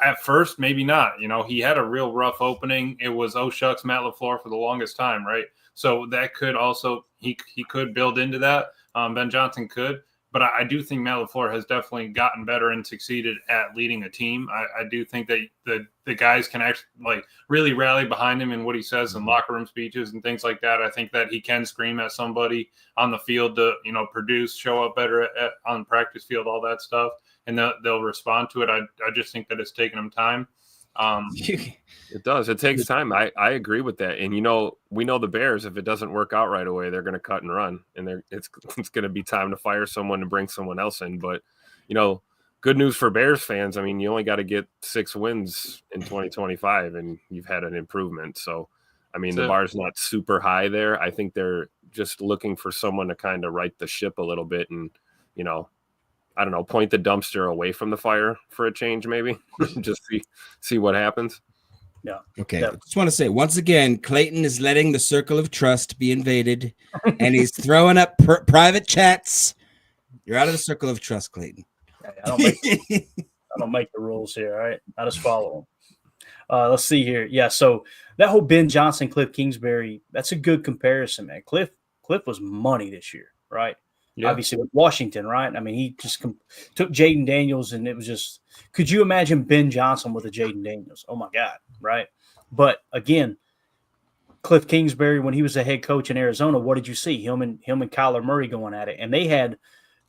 At first, maybe not. You know, he had a real rough opening. It was, oh shucks, Matt LaFleur for the longest time, right? So that could also, he could build into that. Ben Johnson could. But I do think Matt LaFleur has definitely gotten better and succeeded at leading a team. I do think that the guys can actually like really rally behind him in what he says in locker room speeches and things like that. I think that he can scream at somebody on the field to, you know, produce, show up better on the practice field, all that stuff, and they'll respond to it. I just think that it's taken him time. It does. It takes time. I agree with that. And, you know, we know the Bears, if it doesn't work out right away, they're going to cut and run. And it's going to be time to fire someone and bring someone else in. But, you know, good news for Bears fans. I mean, you only got to get 6 wins in 2025 and you've had an improvement. So, I mean, the bar's not super high there. I think they're just looking for someone to kind of right the ship a little bit and, you know, I don't know, point the dumpster away from the fire for a change, maybe. Just see what happens. Yeah. Okay. Yeah. I just want to say once again, Clayton is letting the circle of trust be invaded, and he's throwing up private chats. You're out of the circle of trust, Clayton. I don't make the rules here. All right, I just follow them. Let's see here. Yeah. So that whole Ben Johnson, Cliff Kingsbury, that's a good comparison, man. Cliff was money this year, right? Yeah. Obviously with Washington, right? I mean, he just took Jaden Daniels, and it was just – could you imagine Ben Johnson with a Jaden Daniels? Oh, my God, right? But, again, Cliff Kingsbury, when he was a head coach in Arizona, what did you see? Him and Kyler Murray going at it. And they had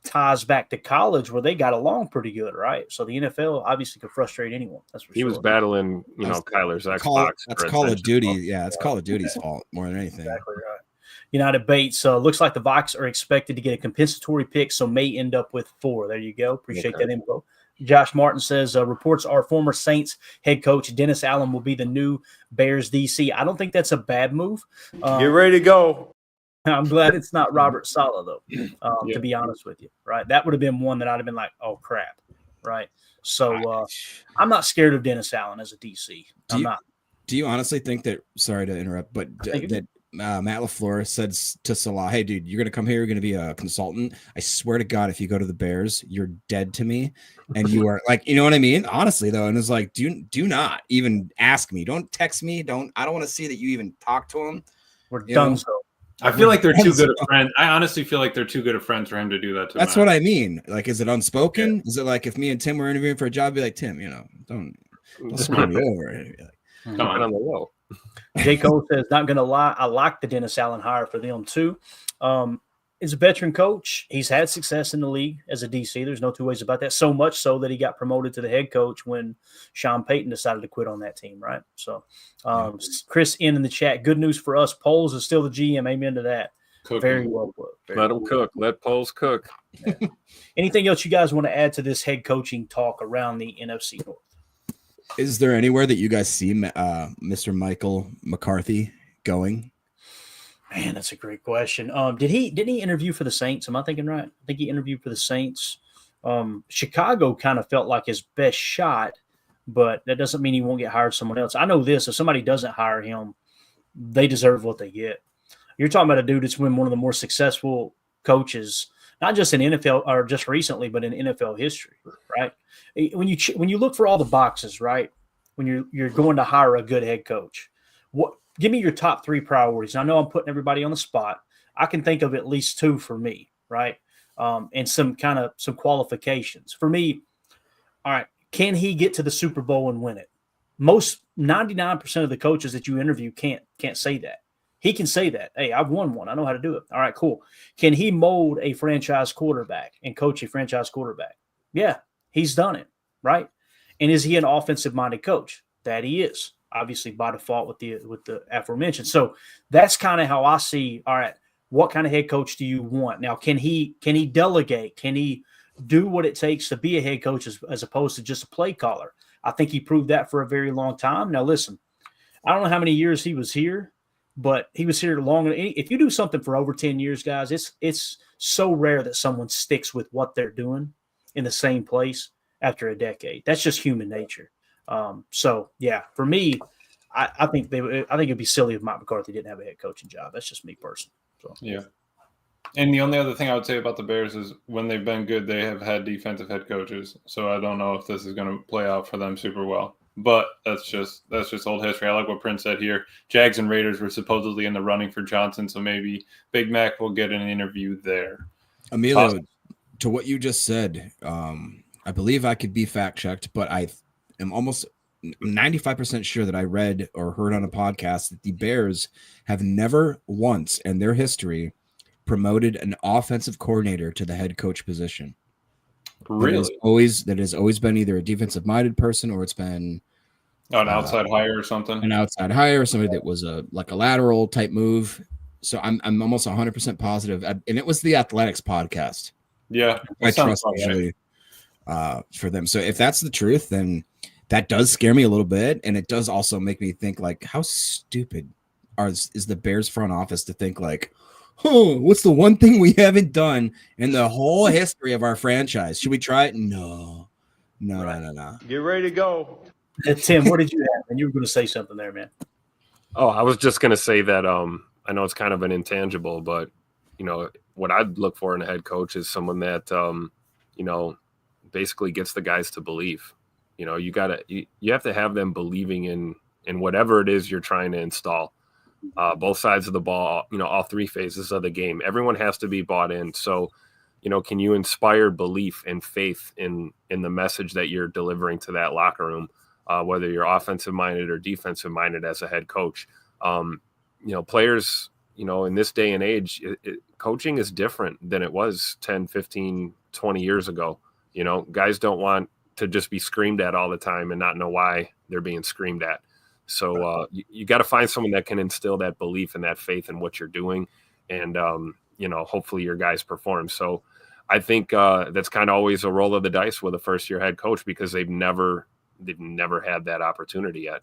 ties back to college where they got along pretty good, right? So the NFL obviously could frustrate anyone. That's for sure. He was battling, you know, Kyler's Xbox. That's Call of Duty. Yeah, it's Call of Duty's fault more than anything. Exactly right. United Bates, looks like the Vikes are expected to get a compensatory pick, so may end up with 4. There you go. Appreciate that info. Josh Martin says reports are former Saints head coach Dennis Allen will be the new Bears DC. I don't think that's a bad move. Get ready to go. I'm glad it's not Robert Saleh, though, to be honest with you, right? That would have been one that I'd have been like, oh, crap, right? So I'm not scared of Dennis Allen as a DC. I'm not. Do you honestly think that, sorry to interrupt, but that Matt LaFleur said to Salah, hey, dude, you're going to come here, you're going to be a consultant. I swear to God, if you go to the Bears, you're dead to me. And you are like, you know what I mean? Honestly, though. And it's like, do not even ask me. Don't text me. I don't want to see that you even talk to him. We're done. So. I feel like they're too good of friends. I honestly feel like they're too good of friends for him to do that to That's Matt. what I mean. Like, is it unspoken? Yeah. Is it like if me and Tim were interviewing for a job, I'd be like, Tim, don't screw me over. Come on the low. J. Cole says, not going to lie, I like the Dennis Allen hire for them too. He's a veteran coach. He's had success in the league as a DC. There's no two ways about that. So much so that he got promoted to the head coach when Sean Payton decided to quit on that team, right? So Chris in the chat, good news for us. Poles is still the GM. Amen to that. Cooking. Very well put. Let them cook. Let Poles cook. Yeah. Anything else you guys want to add to this head coaching talk around the NFC North? Is there anywhere that you guys see Mr. Michael McCarthy going? Man, that's a great question. Didn't he interview for the Saints? Am I thinking right? I think he interviewed for the Saints. Chicago kind of felt like his best shot, but that doesn't mean he won't get hired somewhere else. I know this: if somebody doesn't hire him, they deserve what they get. You're talking about a dude that's been one of the more successful coaches, not just in NFL or just recently, but in NFL history, right? When you look for all the boxes, right? When you're going to hire a good head coach, give me your top 3 priorities. I know I'm putting everybody on the spot. I can think of at least 2 for me, right? And some qualifications. For me, all right, can he get to the Super Bowl and win it? Most 99% of the coaches that you interview can't say that. He can say that. Hey, I've won one. I know how to do it. All right, cool. Can he mold a franchise quarterback and coach a franchise quarterback? Yeah, he's done it, right? And is he an offensive-minded coach? That he is. Obviously by default with the aforementioned. So that's kind of how I see, all right, what kind of head coach do you want? Now, can he delegate? Can he do what it takes to be a head coach as opposed to just a play caller? I think he proved that for a very long time. Now, listen, I don't know how many years he was here, but he was here longer. If you do something for over 10 years, guys, it's so rare that someone sticks with what they're doing in the same place after a decade. That's just human nature. So yeah, for me, I think it'd be silly if Mike McCarthy didn't have a head coaching job. That's just me personally. So yeah. And the only other thing I would say about the Bears is when they've been good, they have had defensive head coaches. So I don't know if this is going to play out for them super well, but that's just old history. I like what Prince said here. Jags and Raiders were supposedly in the running for Johnson. So maybe Big Mac will get an interview there. Emilio, to what you just said, I believe I could be fact checked, but I am almost 95% sure that I read or heard on a podcast that the Bears have never once in their history promoted an offensive coordinator to the head coach position. Really? That has always been either a defensive minded person or it's been an outside hire or something. An outside hire, somebody that was a lateral type move. So I'm almost 100% positive. And it was the Athletics podcast. Yeah. I trust actually for them. So if that's the truth, then that does scare me a little bit. And it does also make me think like, how stupid is the Bears front office to think like, oh, what's the one thing we haven't done in the whole history of our franchise? Should we try it? No. Get ready to go. Tim, what did you have? And you were going to say something there, man. Oh, I was just going to say that I know it's kind of an intangible, but, what I'd look for in a head coach is someone that, basically gets the guys to believe. You have to have them believing in whatever it is you're trying to install. Both sides of the ball, all 3 phases of the game. Everyone has to be bought in. So, can you inspire belief and faith in the message that you're delivering to that locker room, whether you're offensive minded or defensive minded as a head coach? Players, in this day and age, coaching is different than it was 10, 15, 20 years ago. Guys don't want to just be screamed at all the time and not know why they're being screamed at. So you got to find someone that can instill that belief and that faith in what you're doing. And, hopefully your guys perform. So I think that's kind of always a roll of the dice with a first-year head coach because they've never had that opportunity yet.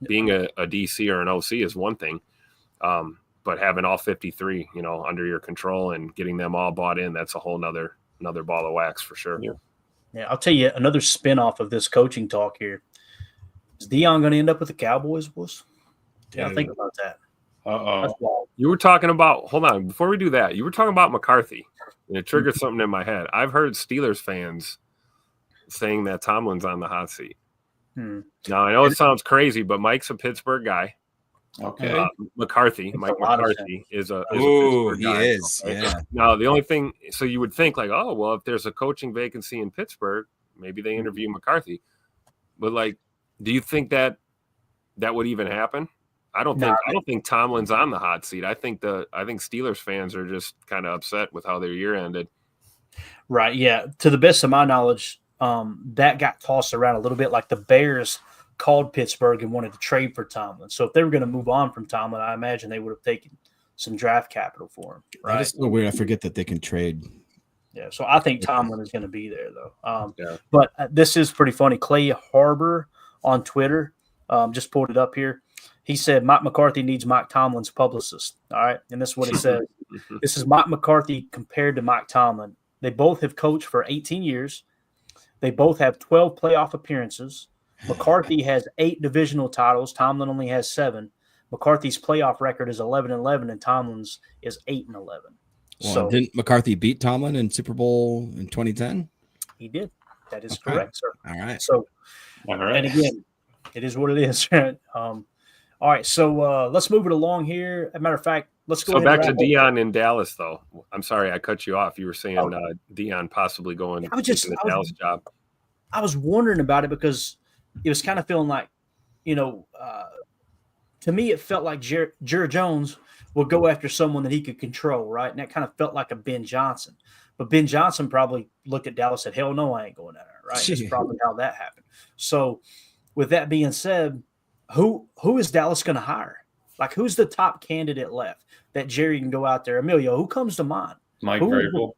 Being a DC or an OC is one thing, but having all 53, under your control and getting them all bought in, that's a whole nother ball of wax for sure. Yeah, I'll tell you another spinoff of this coaching talk here. Is Deion going to end up with the Cowboys, boys? Yeah, think about that. You were talking about, hold on, before we do that, you were talking about McCarthy, and it triggered something in my head. I've heard Steelers fans saying that Tomlin's on the hot seat. Now, I know it sounds crazy, but Mike's a Pittsburgh guy. Okay. Mike McCarthy is a Ooh, Pittsburgh he guy. is. Yeah. Now, the only thing, so you would think like, oh, well, if there's a coaching vacancy in Pittsburgh, maybe they interview McCarthy. But like, do you think that would even happen? I don't think Tomlin's on the hot seat. I think Steelers fans are just kind of upset with how their year ended. Right. Yeah. To the best of my knowledge, that got tossed around a little bit. Like the Bears called Pittsburgh and wanted to trade for Tomlin. So if they were going to move on from Tomlin, I imagine they would have taken some draft capital for him. Right. That is so weird. I forget that they can trade. Yeah. So I think Tomlin is going to be there though. But this is pretty funny. Clay Harbor on Twitter just pulled it up here. He said Mike McCarthy needs Mike Tomlin's publicist. All right. And this is what he said. This is Mike McCarthy compared to Mike Tomlin. They both have coached for 18 years. They both have 12 playoff appearances. McCarthy has 8 divisional titles. Tomlin only has 7. McCarthy's playoff record is 11-11, and Tomlin's is 8-11. Well, so didn't McCarthy beat Tomlin in Super Bowl in 2010? He did. That is correct, sir. All right. So, and again, it is what it is. All right, so let's move it along here. As a matter of fact, let's go. So back to Deion in Dallas, though. I'm sorry I cut you off. You were saying Deion possibly going to the Dallas job. I was wondering about it because it was kind of feeling like, to me, it felt like Jerry Jones would go after someone that he could control, right? And that kind of felt like a Ben Johnson. But Ben Johnson probably looked at Dallas and said, hell no, I ain't going there, right? That's probably how that happened. So with that being said, who is Dallas going to hire? Like, who's the top candidate left that Jerry can go out there? Emilio, who comes to mind? Mike Vrabel.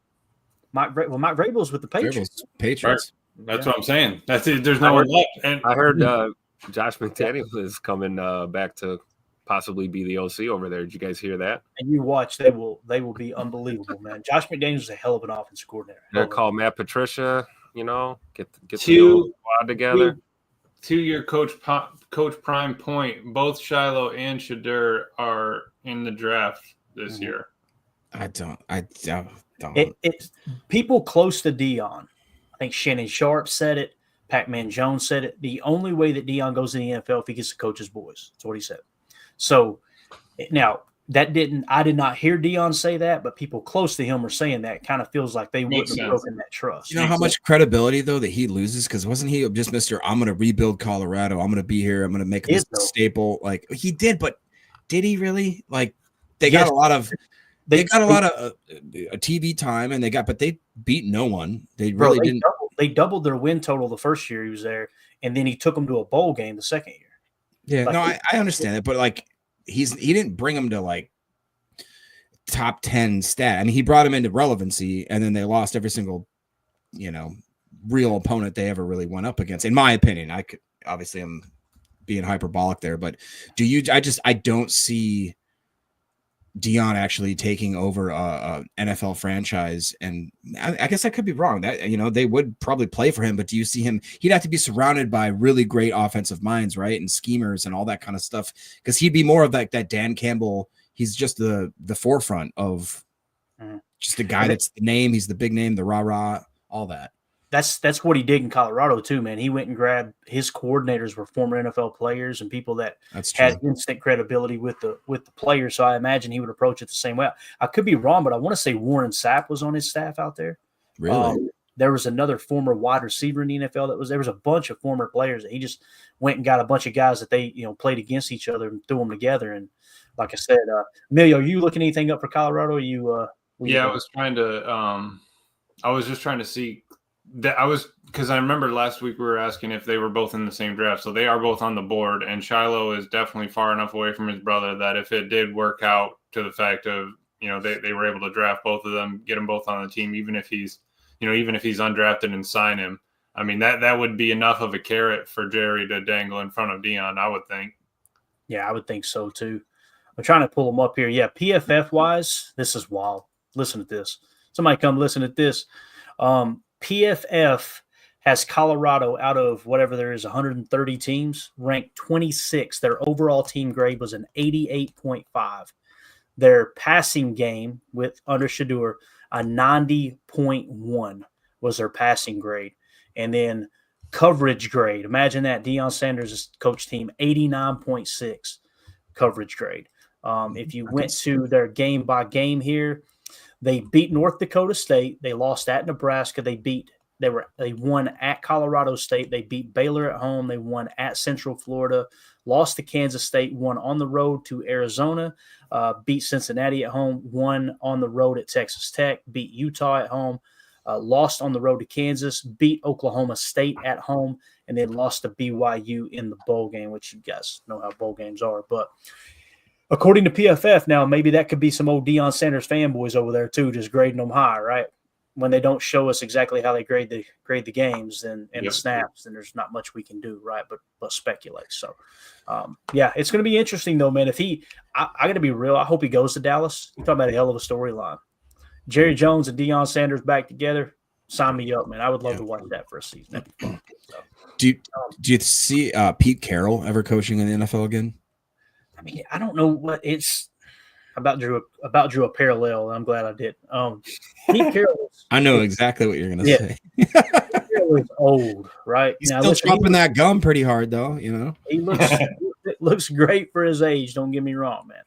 Mike Vrabel's with the Patriots. Patriots. Right. That's what I'm saying. That's it. There's no one left. And I heard Josh McDaniels is coming back to possibly be the OC over there. Did you guys hear that? And you watch, they will be unbelievable, man. Josh McDaniels is a hell of an offensive coordinator. They'll call Matt Patricia, get the squad together. To your Coach Prime point, both Shiloh and Shadur are in the draft this year. I don't. It's people close to Deion. I think Shannon Sharp said it. Pac-Man Jones said it. The only way that Deion goes to the NFL if he gets to coach his boys. That's what he said. So now I did not hear Deion say that, but people close to him are saying that. It kind of feels like they wouldn't have broken that trust. You know how much credibility though that he loses? Because wasn't he just Mr. I'm going to rebuild Colorado. I'm going to be here. I'm going to make this a staple. Like he did, but did he really? Like they got a lot of TV time, and but they beat no one. They really didn't. They doubled their win total the first year he was there, and then he took them to a bowl game the second year. Yeah, I understand it, but like he didn't bring them to like top 10 stat. I mean, he brought them into relevancy, and then they lost every single, real opponent they ever really went up against. In my opinion, I'm being hyperbolic there, but I don't see Deion actually taking over a NFL franchise, and I guess I could be wrong. That they would probably play for him, but do you see him? He'd have to be surrounded by really great offensive minds, right, and schemers and all that kind of stuff, because he'd be more of like that Dan Campbell. He's just the forefront of just the guy that's the name. He's the big name, the rah-rah, all that. That's what he did in Colorado too, man. He went and grabbed his coordinators were former NFL players and people that had instant credibility with the players. So I imagine he would approach it the same way. I could be wrong, but I want to say Warren Sapp was on his staff out there. Really? There was another former wide receiver in the NFL there was a bunch of former players that he just went and got a bunch of guys that they played against each other and threw them together. And like I said, Emilio, are you looking anything up for Colorado? I was trying to. I was just trying to see. Because I remember last week we were asking if they were both in the same draft. So they are both on the board, and Shiloh is definitely far enough away from his brother that if it did work out to the fact of, they were able to draft both of them, get them both on the team, even if he's undrafted, and sign him. I mean, that would be enough of a carrot for Jerry to dangle in front of Deion, I would think. Yeah, I would think so too. I'm trying to pull them up here. Yeah, PFF wise, this is wild. Listen to this. Somebody come listen to this. PFF has Colorado out of whatever there is 130 teams ranked 26. Their overall team grade was an 88.5. Their passing game with under Shedeur, a 90.1 was their passing grade. And then coverage grade. Imagine that. Deion Sanders' coach team, 89.6 coverage grade. If you went to their game by game here, they beat North Dakota State. They lost at Nebraska. They won at Colorado State. They beat Baylor at home. They won at Central Florida, lost to Kansas State, won on the road to Arizona, beat Cincinnati at home, won on the road at Texas Tech, beat Utah at home, lost on the road to Kansas, beat Oklahoma State at home, and then lost to BYU in the bowl game, which you guys know how bowl games are. But according to PFF, now maybe that could be some old Deion Sanders fanboys over there too, just grading them high, right? When they don't show us exactly how they grade the games and the snaps, then there's not much we can do, right? But speculate. So, it's going to be interesting though, man. If I got to be real, I hope he goes to Dallas. You're talking about a hell of a storyline. Jerry Jones and Deion Sanders back together. Sign me up, man. I would love to watch that for a season. That'd be fun. So, do you see Pete Carroll ever coaching in the NFL again? I mean, I don't know what it's. About drew a parallel. I'm glad I did. Pete Carroll. I know exactly what you're going to say. Pete Carroll is old, right? He's still chopping that gum pretty hard, though. He looks great for his age. Don't get me wrong, man.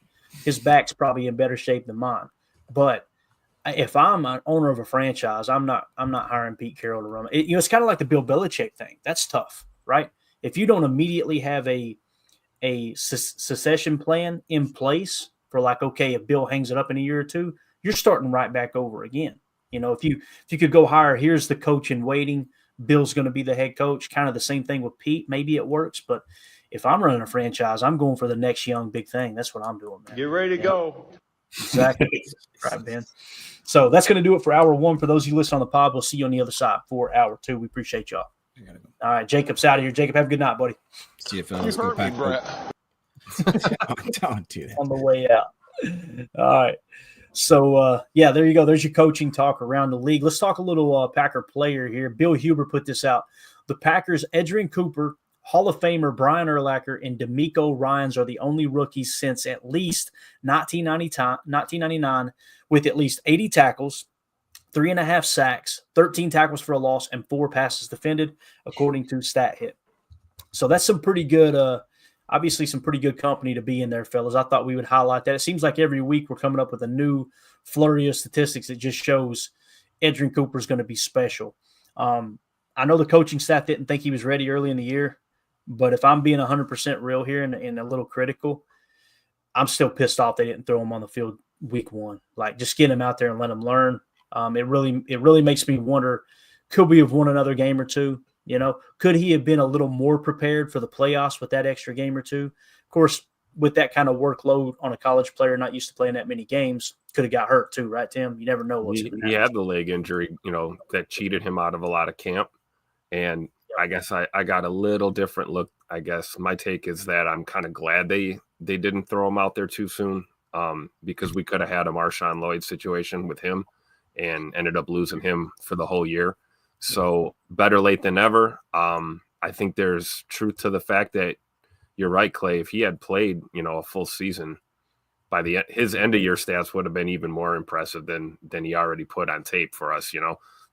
His back's probably in better shape than mine. But if I'm an owner of a franchise, I'm not hiring Pete Carroll to run it. It's kind of like the Bill Belichick thing. That's tough, right? If you don't immediately have a succession plan in place. For like, okay, if Bill hangs it up in a year or two, you're starting right back over again. If you could go hire, here's the coach in waiting, Bill's going to be the head coach, kind of the same thing with Pete. Maybe it works, but if I'm running a franchise, I'm going for the next young big thing. That's what I'm doing, man. Get ready to go. Exactly. Right, Ben. So that's going to do it for hour one. For those of you listening on the pod, we'll see you on the other side for hour two. We appreciate y'all. All right, Jacob's out of here. Jacob, have a good night, buddy. See you, fellas. You hurt me, Brett. Don't do that. On the way out. All right. So, there you go. There's your coaching talk around the league. Let's talk a little Packer player here. Bill Huber put this out. The Packers' Edgerrin Cooper, Hall of Famer Brian Urlacher, and DeMeco Ryans are the only rookies since at least 1999 with at least 80 tackles, 3.5 sacks, 13 tackles for a loss, and 4 passes defended, according to StatHit. So that's some pretty good obviously some pretty good company to be in there, fellas. I thought we would highlight that. It seems like every week we're coming up with a new flurry of statistics that just shows Edgerrin Cooper is going to be special. I know the coaching staff didn't think he was ready early in the year, but if I'm being 100% real here and a little critical, I'm still pissed off they didn't throw him on the field week one. Like, just get him out there and let him learn. It really makes me wonder, could we have won another game or two? Could he have been a little more prepared for the playoffs with that extra game or two? Of course, with that kind of workload on a college player not used to playing that many games, could have got hurt too, right, Tim? You never know what's going to happen. He had the leg injury, that cheated him out of a lot of camp. And I guess I got a little different look. I guess my take is that I'm kind of glad they didn't throw him out there too soon, because we could have had a Marshawn Lloyd situation with him and ended up losing him for the whole year. So better late than never. I think there's truth to the fact that you're right, Clay. If he had played, a full season, by his end of year stats would have been even more impressive than he already put on tape for us,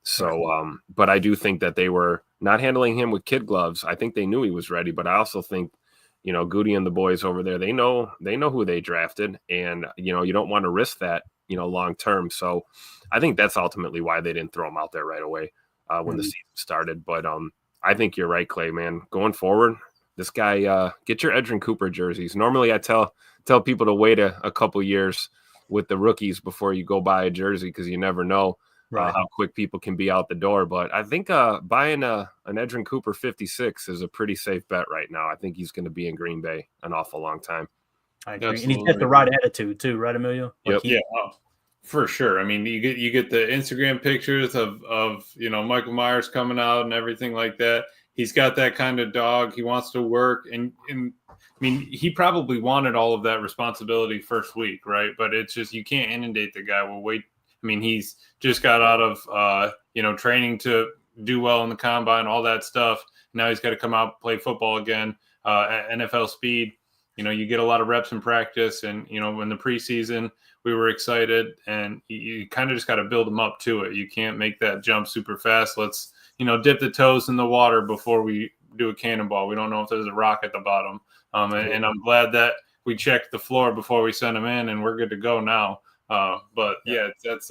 So, but I do think that they were not handling him with kid gloves. I think they knew he was ready, but I also think, Goody and the boys over there, they know who they drafted, and you don't want to risk that, long term. So, I think that's ultimately why they didn't throw him out there right away. When the season started. But I think you're right, Clay, man. Going forward, this guy, get your Edgerrin Cooper jerseys. Normally I tell people to wait a couple years with the rookies before you go buy a jersey, because you never know how quick people can be out the door. But I think buying an Edgerrin Cooper 56 is a pretty safe bet right now. I think he's going to be in Green Bay an awful long time. I agree. And he's got the right attitude too, right, Emilio? Yep. Yeah. For sure. I mean, you get the Instagram pictures of Michael Myers coming out and everything like that. He's got that kind of dog. He wants to work, and I mean, he probably wanted all of that responsibility first week, right? But it's just you can't inundate the guy. Well, wait. I mean, he's just got out of training to do well in the combine, all that stuff. Now he's got to come out play football again at NFL speed. You get a lot of reps in practice, and in the preseason we were excited, and you kind of just got to build them up to it. You can't make that jump super fast. Let's dip the toes in the water before we do a cannonball. We don't know if there's a rock at the bottom, and I'm glad that we checked the floor before we sent them in, and we're good to go now. But yeah, that's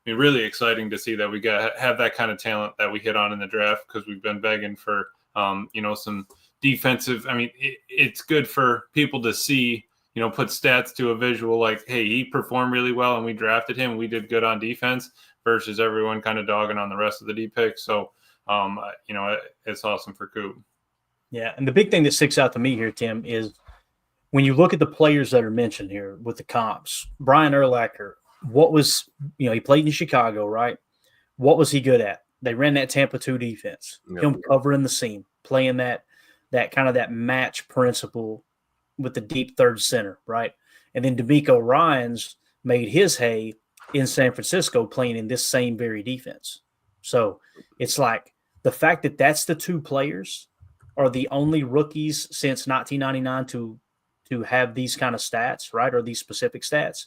really exciting to see that we have that kind of talent that we hit on in the draft, because we've been begging for some defensive. I mean, it's good for people to see, put stats to a visual, like, hey, he performed really well and we drafted him. We did good on defense, versus everyone kind of dogging on the rest of the D picks. So, it's awesome for Kupp. Yeah. And the big thing that sticks out to me here, Tim, is when you look at the players that are mentioned here with the comps, Brian Urlacher, he played in Chicago, right? What was he good at? They ran that Tampa 2 defense, him covering the seam, playing that kind of that match principle with the deep third center, right? And then D'Amico Ryans made his hay in San Francisco playing in this same very defense. So it's like the fact that that's the two players are the only rookies since 1999 to have these kind of stats, right? Or these specific stats.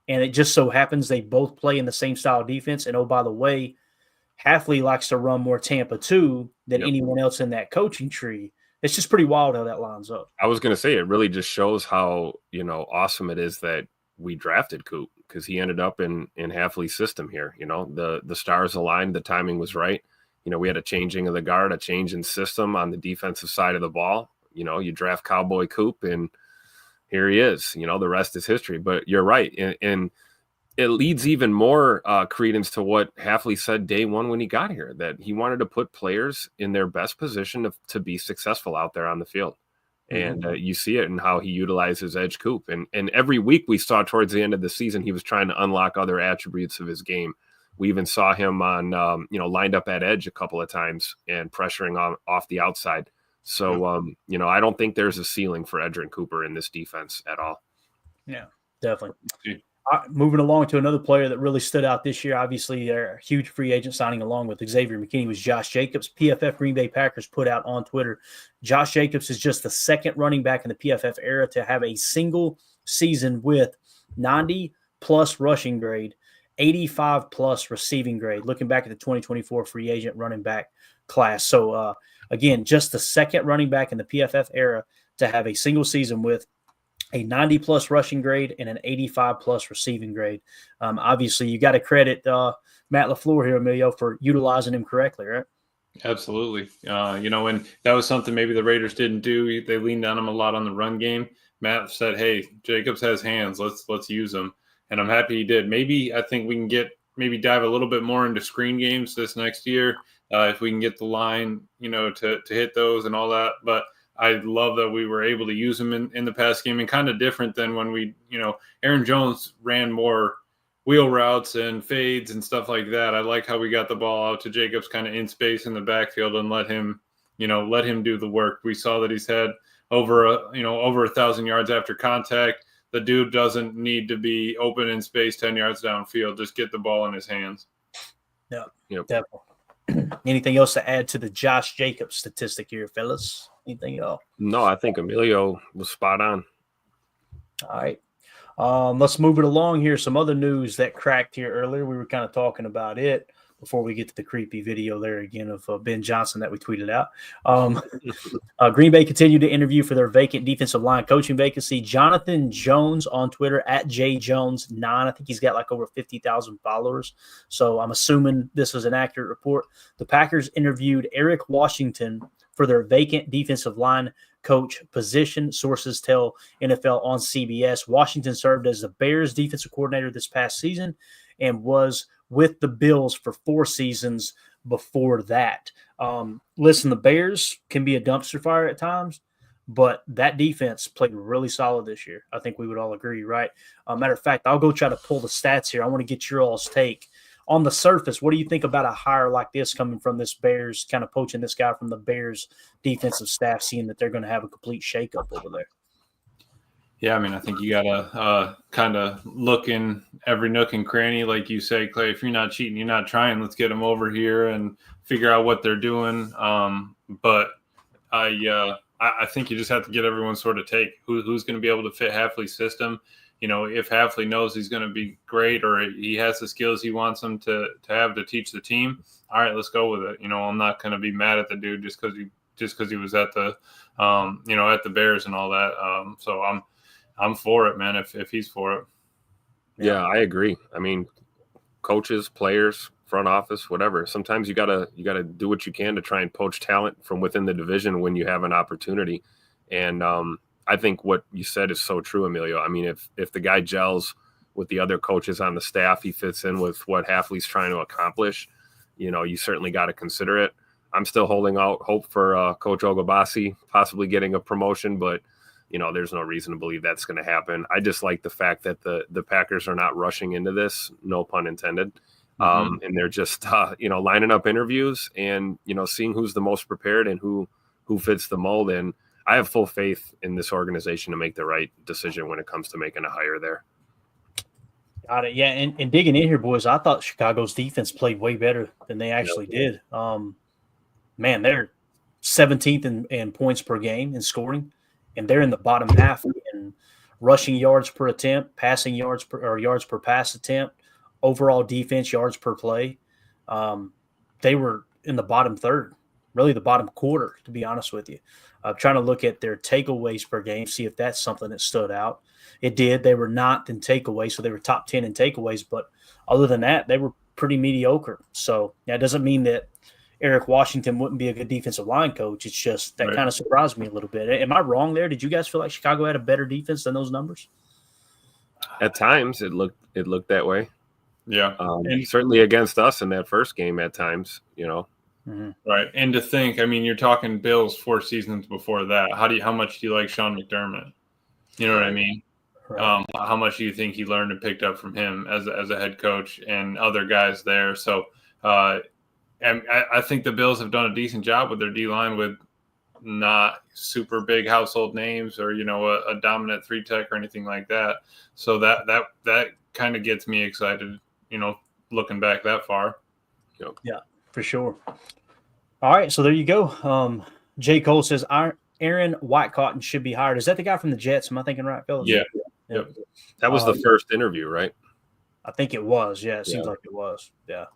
And it just so happens they both play in the same style of defense. And, oh, by the way, Halfley likes to run more Tampa 2 than anyone else in that coaching tree. It's just pretty wild how that lines up. I was going to say, it really just shows how, awesome it is that we drafted Kupp, because he ended up in Halfley's system here. The stars aligned, the timing was right. We had a changing of the guard, a change in system on the defensive side of the ball. You draft Cowboy Kupp, and here he is. The rest is history. But you're right. And it leads even more credence to what Halfley said day one when he got here, that he wanted to put players in their best position to be successful out there on the field. And you see it in how he utilizes edge Kupp. And every week we saw towards the end of the season, he was trying to unlock other attributes of his game. We even saw him on, lined up at edge a couple of times and pressuring off the outside. So, I don't think there's a ceiling for Edgerrin Cooper in this defense at all. Yeah, definitely. Moving along to another player that really stood out this year, obviously a huge free agent signing along with Xavier McKinney, was Josh Jacobs. PFF Green Bay Packers put out on Twitter, Josh Jacobs is just the second running back in the PFF era to have a single season with 90-plus rushing grade, 85-plus receiving grade, looking back at the 2024 free agent running back class. So, again, just the second running back in the PFF era to have a single season with a 90-plus rushing grade and an 85-plus receiving grade. Obviously, you got to credit Matt LaFleur here, Emilio, for utilizing him correctly, right? Absolutely. And that was something maybe the Raiders didn't do. They leaned on him a lot on the run game. Matt said, hey, Jacobs has hands. Let's use them. And I'm happy he did. I think we can dive a little bit more into screen games this next year if we can get the line, to hit those and all that. But I love that we were able to use him in the pass game, and kind of different than when we, Aaron Jones ran more wheel routes and fades and stuff like that. I like how we got the ball out to Jacobs kind of in space in the backfield and let him do the work. We saw that he's had over 1,000 yards after contact. The dude doesn't need to be open in space 10 yards downfield. Just get the ball in his hands. Yeah, definitely. Anything else to add to the Josh Jacobs statistic here, fellas? Anything else? No, I think Emilio was spot on. All right. Let's move it along here. Some other news that cracked here earlier. We were kind of talking about it before we get to the creepy video there again of Ben Johnson that we tweeted out. Green Bay continued to interview for their vacant defensive line coaching vacancy. Jonathan Jones on Twitter at JJones9. I think he's got like over 50,000 followers. So I'm assuming this is an accurate report. The Packers interviewed Eric Washington for their vacant defensive line coach position. Sources tell NFL on CBS. Washington served as the Bears defensive coordinator this past season and was with the Bills for 4 seasons before that. Listen, the Bears can be a dumpster fire at times, but that defense played really solid this year. I think we would all agree, right? Matter of fact, I'll go try to pull the stats here. I want to get your all's take. On the surface, what do you think about a hire like this coming from this Bears, kind of poaching this guy from the Bears defensive staff, seeing that they're going to have a complete shakeup over there? Yeah, I mean, I think you got to kind of look in every nook and cranny, like you say, Clay. If you're not cheating, you're not trying. Let's get them over here and figure out what they're doing. But I think you just have to get everyone's sort of take. Who's going to be able to fit Hafley's system? You know, if Hafley knows he's going to be great or he has the skills he wants him to have to teach the team, all right, let's go with it. You know, I'm not going to be mad at the dude just because he was at the at the Bears and all that. So I'm for it, man. If he's for it. Yeah, I agree. I mean, coaches, players, front office, whatever. Sometimes you gotta do what you can to try and poach talent from within the division when you have an opportunity. And I think what you said is so true, Emilio. I mean, if the guy gels with the other coaches on the staff, he fits in with what Hafley's trying to accomplish. You know, you certainly got to consider it. I'm still holding out hope for Coach Ogabasi possibly getting a promotion, but you know, there's no reason to believe that's going to happen. I just like the fact that the Packers are not rushing into this, no pun intended. And they're just, lining up interviews and, seeing who's the most prepared and who fits the mold. And I have full faith in this organization to make the right decision when it comes to making a hire there. Got it. Yeah. And digging in here, boys, I thought Chicago's defense played way better than they actually did. Man, they're 17th in points per game in scoring, and they're in the bottom half in rushing yards per attempt, passing yards per pass attempt, overall defense yards per play. They were in the bottom third, really the bottom quarter, to be honest with you. Trying to look at their takeaways per game, see if that's something that stood out. It did. They were not in takeaways, so they were top 10 in takeaways. But other than that, they were pretty mediocre. So that doesn't mean that Eric Washington wouldn't be a good defensive line coach. It's just that kind of surprised me a little bit. Am I wrong there? Did you guys feel like Chicago had a better defense than those numbers? At times, it looked that way. Yeah, and certainly against us in that first game at times, Right, and to think, I mean, you're talking Bills 4 seasons before that. How much do you like Sean McDermott? You know what I mean? Right. How much do you think he learned and picked up from him as a head coach and other guys there? So, and I think the Bills have done a decent job with their D-line with not super big household names or, a dominant 3-tech or anything like that. So that kind of gets me excited, looking back that far. Yep. Yeah, for sure. All right, so there you go. J. Cole says Aaron Whitecotton should be hired. Is that the guy from the Jets? Am I thinking right, fellas? Yeah. Yep. That was the first interview, right? I think it was. Yeah, it seems like it was. Yeah.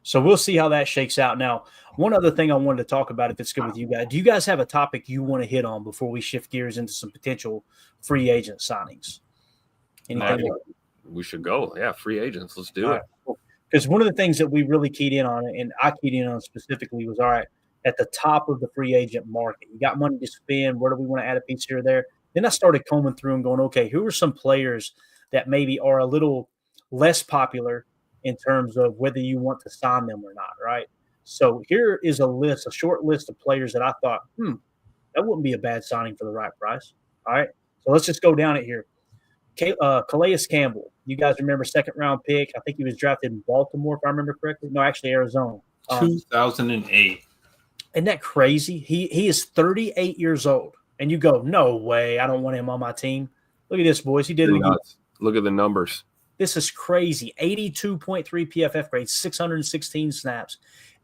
So we'll see how that shakes out. Now, one other thing I wanted to talk about, if it's good with you guys, do you guys have a topic you want to hit on before we shift gears into some potential free agent signings? Anything? We should go. Yeah, free agents. Let's do it. Because one of the things that we really keyed in on, and I keyed in on specifically, was all right, at the top of the free agent market, you got money to spend. Where do we want to add a piece here or there? Then I started combing through and going, okay, who are some players that maybe are a little less popular in terms of whether you want to sign them or not, right? So here is a short list of players that I thought, that wouldn't be a bad signing for the right price. All right, so let's just go down it here. Calais Campbell, you guys remember, second-round pick. I think he was drafted in Baltimore, if I remember correctly. No, actually Arizona. 2008. Isn't that crazy? He is 38 years old, and you go, no way, I don't want him on my team. Look at this, boys. He did it again. Look at the numbers. This is crazy. 82.3 PFF grade, 616 snaps.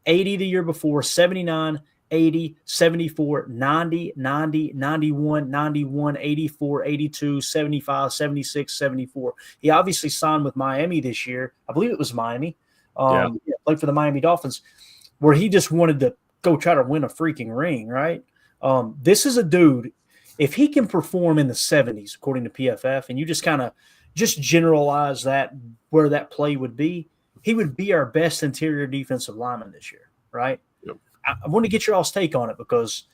80 the year before, 79, 80, 74, 90, 90, 91, 91, 84, 82, 75, 76, 74. He obviously signed with Miami this year. I believe it was Miami. Played for the Miami Dolphins, where he just wanted to go try to win a freaking ring, right? This is a dude, if he can perform in the 70s, according to PFF, and you just kind of generalize that where that play would be, he would be our best interior defensive lineman this year, right? Yep. I want to get your all's take on it because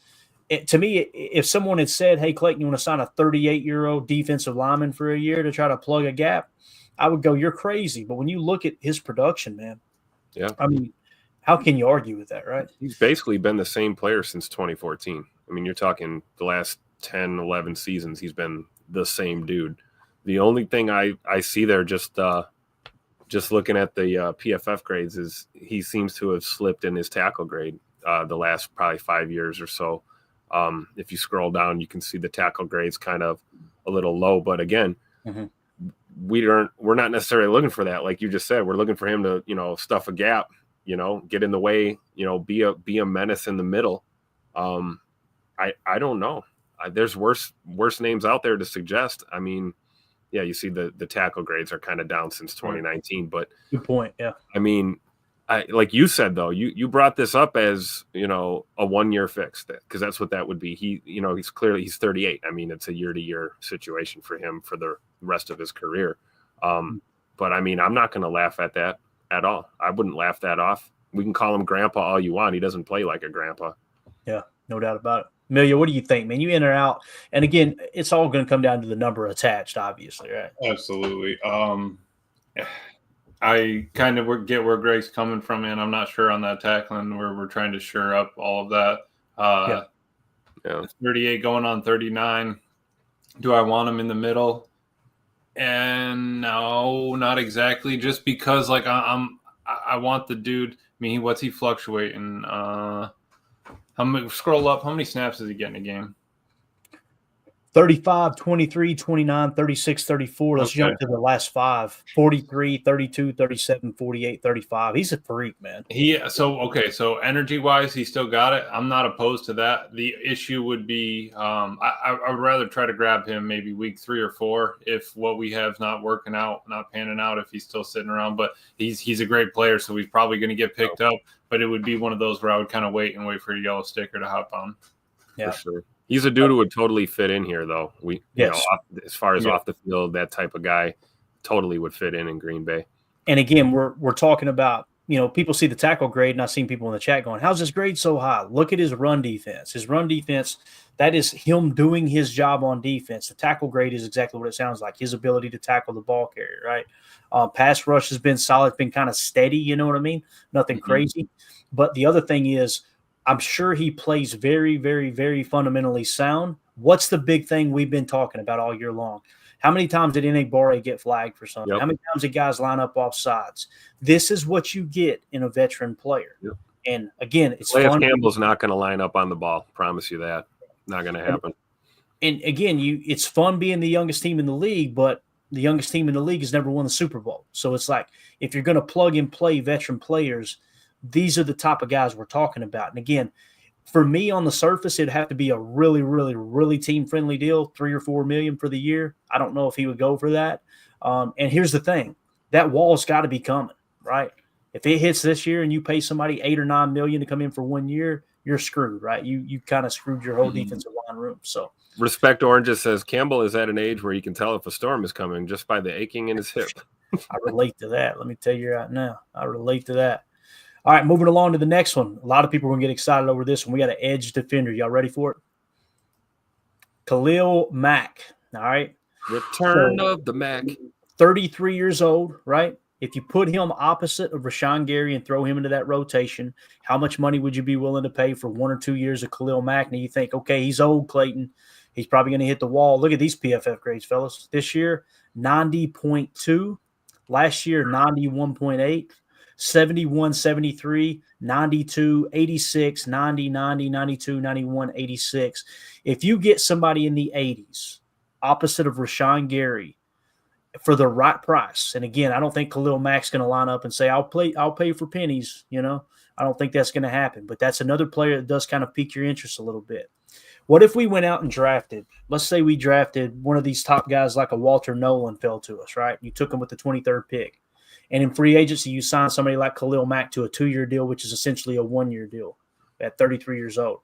to me, if someone had said, hey, Clayton, you want to sign a 38-year-old defensive lineman for a year to try to plug a gap, I would go, you're crazy. But when you look at his production, man, I mean, how can you argue with that, right? He's basically been the same player since 2014. I mean, you're talking the last 10, 11 seasons, he's been the same dude. The only thing I see there, just looking at the PFF grades, is he seems to have slipped in his tackle grade the last probably 5 years or so. If you scroll down, you can see the tackle grade's kind of a little low. But again, we're not necessarily looking for that. Like you just said, we're looking for him to, stuff a gap, get in the way, be a menace in the middle. I don't know. There's worse names out there to suggest. I mean, yeah, you see the tackle grades are kind of down since 2019, but good point. Yeah. I mean, like you said, though, you brought this up as, a 1 year fix, because that's what that would be. He's 38. I mean, it's a year-to-year situation for him for the rest of his career. But I mean, I'm not going to laugh at that at all. I wouldn't laugh that off. We can call him grandpa all you want. He doesn't play like a grandpa. Yeah, no doubt about it. Amelia, what do you think, man? You in or out? And again, it's all going to come down to the number attached, obviously, right? Absolutely. I kind of get where Greg's coming from, and I'm not sure on that tackling where we're trying to shore up all of that. Yeah. 38 going on 39. Do I want him in the middle? And no, not exactly. Just because, like, I want the dude. I mean, what's he fluctuating? Scroll up. How many snaps does he get in a game? 35, 23, 29, 36, 34. Let's jump to the last five. 43, 32, 37, 48, 35. He's a freak, man. So energy-wise, he still got it. I'm not opposed to that. The issue would be I would rather try to grab him maybe week 3 or 4 if what we have not working out, not panning out, if he's still sitting around. But he's a great player, so he's probably going to get picked up. But it would be one of those where I would kind of wait for a yellow sticker to hop on. Yeah. For sure. He's a dude who would totally fit in here, though. As far as off the field, that type of guy totally would fit in Green Bay. And again, we're talking about, people see the tackle grade, and I've seen people in the chat going, how's his grade so high? Look at his run defense. His run defense, that is him doing his job on defense. The tackle grade is exactly what it sounds like, his ability to tackle the ball carrier, right? Pass rush has been solid, been kind of steady, you know what I mean? Nothing crazy. But the other thing is, I'm sure he plays very, very, very fundamentally sound. What's the big thing we've been talking about all year long? How many times did Barre get flagged for something? Yep. How many times did guys line up off sides? This is what you get in a veteran player. Yep. And again, it's fun. Campbell's not going to line up on the ball. Promise you that. Not going to happen. And again, it's fun being the youngest team in the league, but the youngest team in the league has never won the Super Bowl. So it's like, if you're going to plug and play veteran players, these are the type of guys we're talking about. And again, for me on the surface, it'd have to be a really, really, really team-friendly deal, $3 or $4 million for the year. I don't know if he would go for that. And here's the thing. That wall's got to be coming, right? If it hits this year and you pay somebody $8 or $9 million to come in for 1 year, you're screwed, right? You kind of screwed your whole defensive line room. So Respect Oranges says Campbell is at an age where he can tell if a storm is coming just by the aching in his hip. I relate to that. Let me tell you right now. I relate to that. All right, moving along to the next one. A lot of people are going to get excited over this one. We got an edge defender. Y'all ready for it? Khalil Mack. All right. Return of the Mack. 33 years old, right? If you put him opposite of Rashawn Gary and throw him into that rotation, how much money would you be willing to pay for 1 or 2 years of Khalil Mack? Now you think, okay, he's old, Clayton. He's probably going to hit the wall. Look at these PFF grades, fellas. This year, 90.2. Last year, 91.8. 71, 73, 92, 86, 90, 90, 92, 91, 86. If you get somebody in the 80s, opposite of Rashawn Gary, for the right price, and again, I don't think Khalil Mack's going to line up and say, I'll pay for pennies, I don't think that's going to happen. But that's another player that does kind of pique your interest a little bit. What if we went out and drafted, let's say we drafted one of these top guys like a Walter Nolan fell to us, right? You took him with the 23rd pick. And in free agency, you sign somebody like Khalil Mack to a 2-year deal, which is essentially a 1-year deal at 33 years old.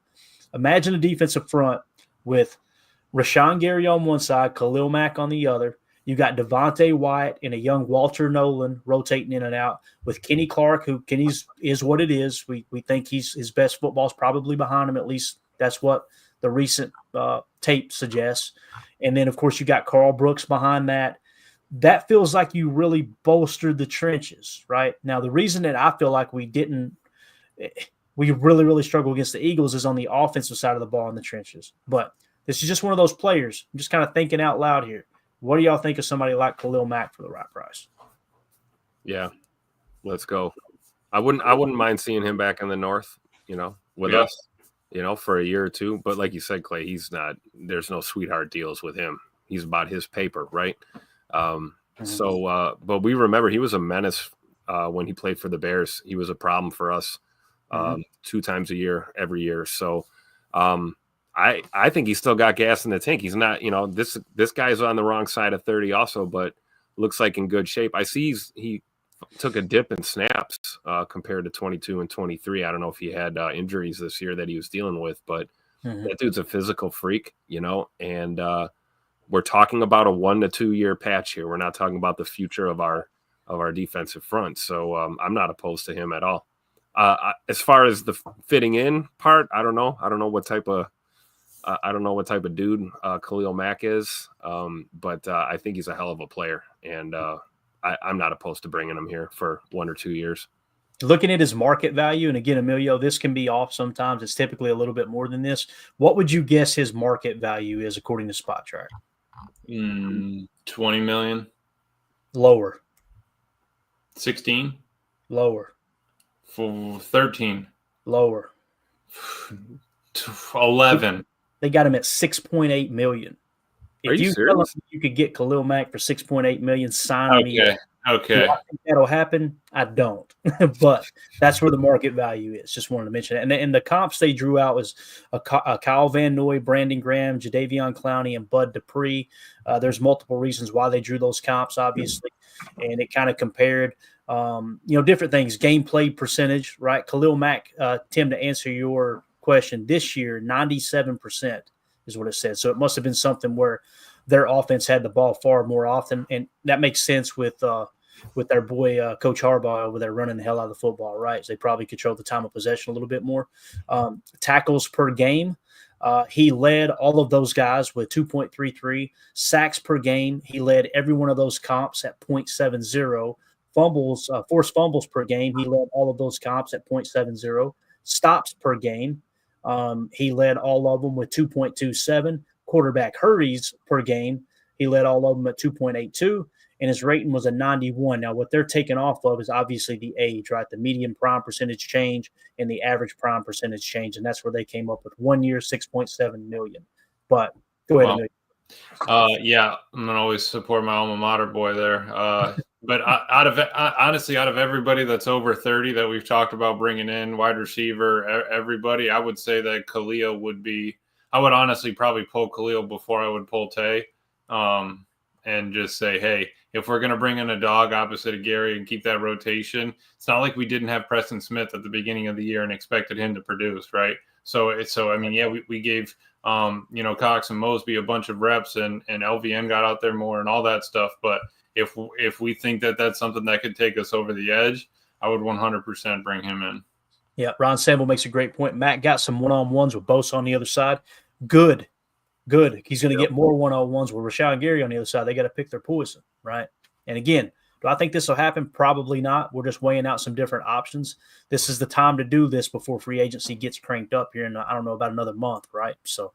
Imagine a defensive front with Rashawn Gary on one side, Khalil Mack on the other. You got Devontae Wyatt and a young Walter Nolan rotating in and out with Kenny Clark, who Kenny's is what it is. We think his best football is probably behind him. At least that's what the recent tape suggests. And then, of course, you got Carl Brooks behind that. That feels like you really bolstered the trenches, right? Now, the reason that I feel like we really, really struggle against the Eagles is on the offensive side of the ball in the trenches. But This is just one of those players. I'm just kind of thinking out loud here. What do y'all think of somebody like Khalil Mack for the right price? Yeah, let's go. I wouldn't mind seeing him back in the North, with us, for a year or two. But like you said, Clay, he's not. There's no sweetheart deals with him. He's about his paper, right? But we remember he was a menace when he played for the Bears. He was a problem for us 2 times a year, every year. So I think he's still got gas in the tank. He's not, this guy's on the wrong side of 30 also, but looks like in good shape. I see he took a dip in snaps compared to 22 and 23. I don't know if he had injuries this year that he was dealing with, but that dude's a physical freak, and we're talking about a 1 to 2 year patch here. We're not talking about the future of our defensive front. So I'm not opposed to him at all. As far as the fitting in part, I don't know. I don't know what type of dude Khalil Mack is, but I think he's a hell of a player, and I'm not opposed to bringing him here for 1 or 2 years. Looking at his market value, and again, Emilio, this can be off sometimes. It's typically a little bit more than this. What would you guess his market value is according to Spot Track? 20 million. Lower. 16. Lower. 13. Lower. 11. They got him at 6.8 million. Are you serious? You could get Khalil Mack for 6.8 million, sign me. Okay. Do I think that'll happen? I don't. But that's where the market value is. Just wanted to mention it. And the comps they drew out was a Kyle Van Noy, Brandon Graham, Jadeveon Clowney, and Bud Dupree. There's multiple reasons why they drew those comps, obviously. And it kind of compared, different things. Game played percentage, right? Khalil Mack, Tim, to answer your question, this year, 97% is what it said. So it must have been something where their offense had the ball far more often. And that makes sense with their boy, Coach Harbaugh over there running the hell out of the football, right? So they probably control the time of possession a little bit more. Tackles per game, he led all of those guys with 2.33. Sacks per game, he led every one of those comps at 0.70. Fumbles, forced fumbles per game, he led all of those comps at 0.70. Stops per game, he led all of them with 2.27. Quarterback hurries per game, he led all of them at 2.82. And his rating was a 91. Now, what they're taking off of is obviously the age, right? The median prime percentage change and the average prime percentage change. And that's where they came up with 1 year, 6.7 million. But go ahead. Yeah, I'm going to always support my alma mater boy there. But honestly, out of everybody that's over 30 that we've talked about bringing in, wide receiver, everybody, I would say that Khalil would be – I would honestly probably pull Khalil before I would pull Tay. And just say, hey, if we're going to bring in a dog opposite of Gary and keep that rotation, it's not like we didn't have Preston Smith at the beginning of the year and expected him to produce, right? So I mean, yeah, we gave, Cox and Mosby a bunch of reps and LVN got out there more and all that stuff. But if we think that that's something that could take us over the edge, I would 100% bring him in. Yeah, Ron Sample makes a great point. Matt got some one-on-ones with Bosa on the other side. Good. He's going to get more one-on-ones with Rashad and Gary on the other side. They got to pick their poison, right? And again, do I think this will happen? Probably not. We're just weighing out some different options. This is the time to do this before free agency gets cranked up here in, I don't know, about another month, right? So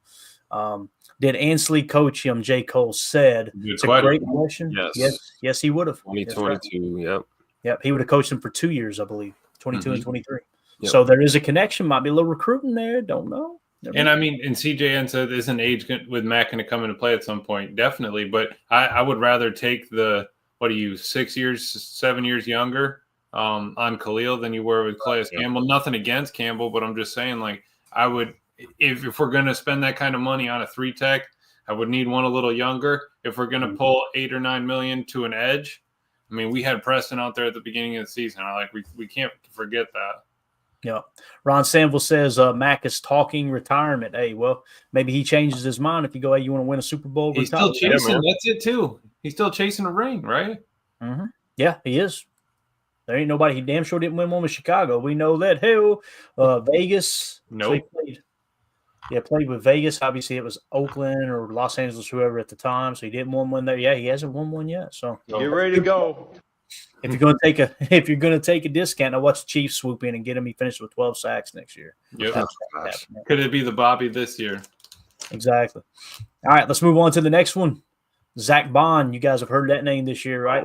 did Ansley coach him? J. Cole said. It's a great question. Yes, he would have. 2022, right. Yep, he would have coached him for 2 years, I believe, 22 and 23. Yep. So there is a connection. Might be a little recruiting there. Don't know. And I mean, and CJN said, isn't age with Matt going to come into play at some point? Definitely. But I would rather take 6 years, 7 years younger on Khalil than you were with Calais Campbell. Nothing against Campbell, but I'm just saying, like, I would, if we're going to spend that kind of money on a 3-tech, I would need one a little younger. If we're going to pull 8 or 9 million to an edge, I mean, we had Preston out there at the beginning of the season. We can't forget that. Yeah. Ron Sanville says Mack is talking retirement. Hey, well, maybe he changes his mind if you go, hey, you want to win a Super Bowl? He's still chasing. That's it, too. He's still chasing a ring, right? Mm-hmm. Yeah, he is. There ain't nobody. He damn sure didn't win one with Chicago. We know that. Hell, Vegas. Nope. So played with Vegas. Obviously, it was Oakland or Los Angeles, whoever at the time. So he didn't win one there. Yeah, he hasn't won one yet. So get ready to go. If you're going to take a discount, now watch the Chiefs swoop in and get him. He finished with 12 sacks next year. Yep. Could it be the Bobby this year? Exactly. All right, let's move on to the next one. Zach Bond. You guys have heard that name this year, right?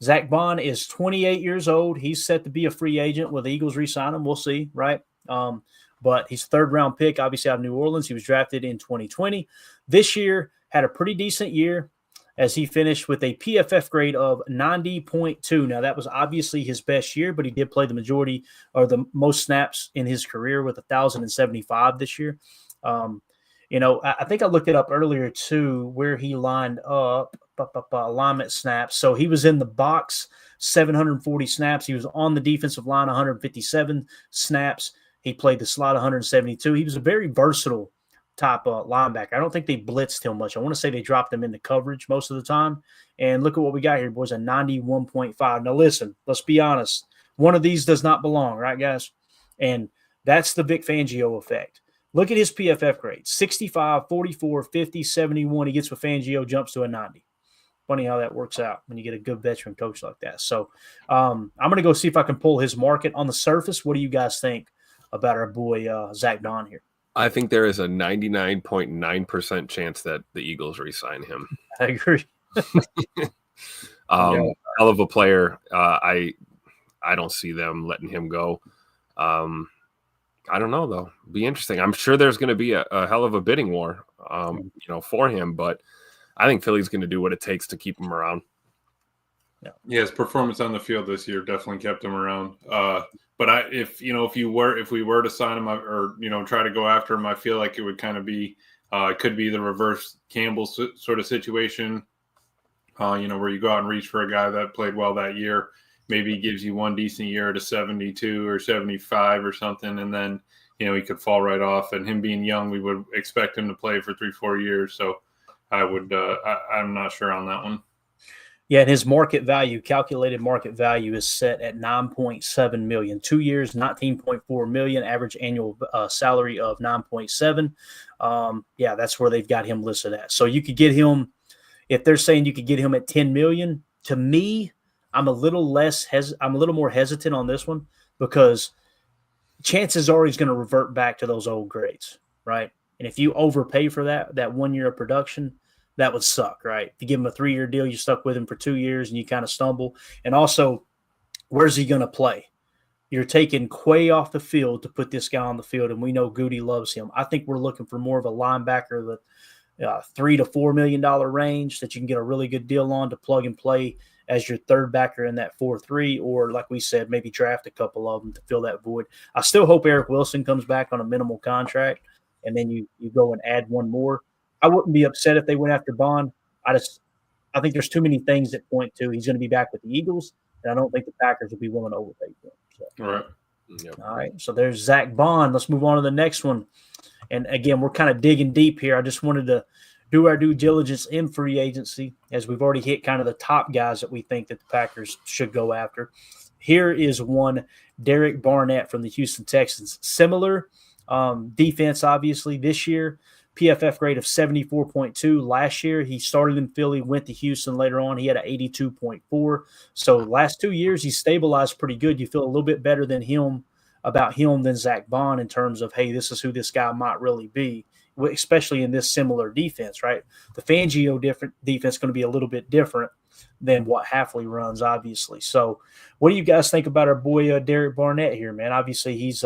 Zach Bond is 28 years old. He's set to be a free agent. Will the Eagles re-sign him? We'll see, right? But he's third-round pick, obviously, out of New Orleans. He was drafted in 2020. This year, had a pretty decent year as he finished with a PFF grade of 90.2. Now, that was obviously his best year, but he did play the majority or the most snaps in his career with 1,075 this year. I think I looked it up earlier, too, where he lined up alignment snaps. So he was in the box, 740 snaps. He was on the defensive line, 157 snaps. He played the slot, 172. He was a very versatile type linebacker. I don't think they blitzed him much. I want to say they dropped him into coverage most of the time. And look at what we got here, boys, a 91.5. Now, listen, let's be honest. One of these does not belong, right, guys? And that's the Vic Fangio effect. Look at his PFF grade, 65, 44, 50, 71. He gets with Fangio, jumps to a 90. Funny how that works out when you get a good veteran coach like that. So I'm going to go see if I can pull his market on the surface. What do you guys think about our boy Zach Bond here? I think there is a 99.9% chance that the Eagles re-sign him. I agree. Hell of a player. I don't see them letting him go. I don't know, though. Be interesting. I'm sure there's going to be a hell of a bidding war, for him. But I think Philly's going to do what it takes to keep him around. Yeah, his performance on the field this year definitely kept him around. But if we were to sign him or try to go after him, I feel like it would kind of be it could be the reverse Campbell sort of situation. Where you go out and reach for a guy that played well that year. Maybe he gives you one decent year to 72 or 75 or something, and then he could fall right off. And him being young, we would expect him to play for 3-4 years. So I'm not sure on that one. Yeah, and his calculated market value is set at $9.7 million. 2 years, $19.4 million, average annual salary of $9.7. That's where they've got him listed at. So you could get him, if they're saying you could get him at $10 million, to me, I'm a little more hesitant on this one because chances are he's going to revert back to those old grades, right? And if you overpay for that 1 year of production, that would suck, right? If you give him a 3-year deal, you stuck with him for 2 years and you kind of stumble. And also, where's he going to play? You're taking Quay off the field to put this guy on the field, and we know Goody loves him. I think we're looking for more of a linebacker with $3 to $4 million range that you can get a really good deal on to plug and play as your third backer in that 4-3, or like we said, maybe draft a couple of them to fill that void. I still hope Eric Wilson comes back on a minimal contract, and then you go and add one more. I wouldn't be upset if they went after Bond. I think there's too many things that point to he's going to be back with the Eagles, and I don't think the Packers will be willing to overpay for him. So. All right. Yep. All right. So there's Zach Bond. Let's move on to the next one. And again, we're kind of digging deep here. I just wanted to do our due diligence in free agency, as we've already hit kind of the top guys that we think that the Packers should go after. Here is one, Derek Barnett from the Houston Texans. Similar defense, obviously, this year. PFF grade of 74.2. Last year, he started in Philly, went to Houston later on. He had an 82.4. So last 2 years, he stabilized pretty good. You feel a little bit better about him than Zach Bond in terms of, hey, this is who this guy might really be, especially in this similar defense, right? The Fangio defense is going to be a little bit different than what Hafley runs, obviously. So what do you guys think about our boy Derek Barnett here, man? Obviously, he's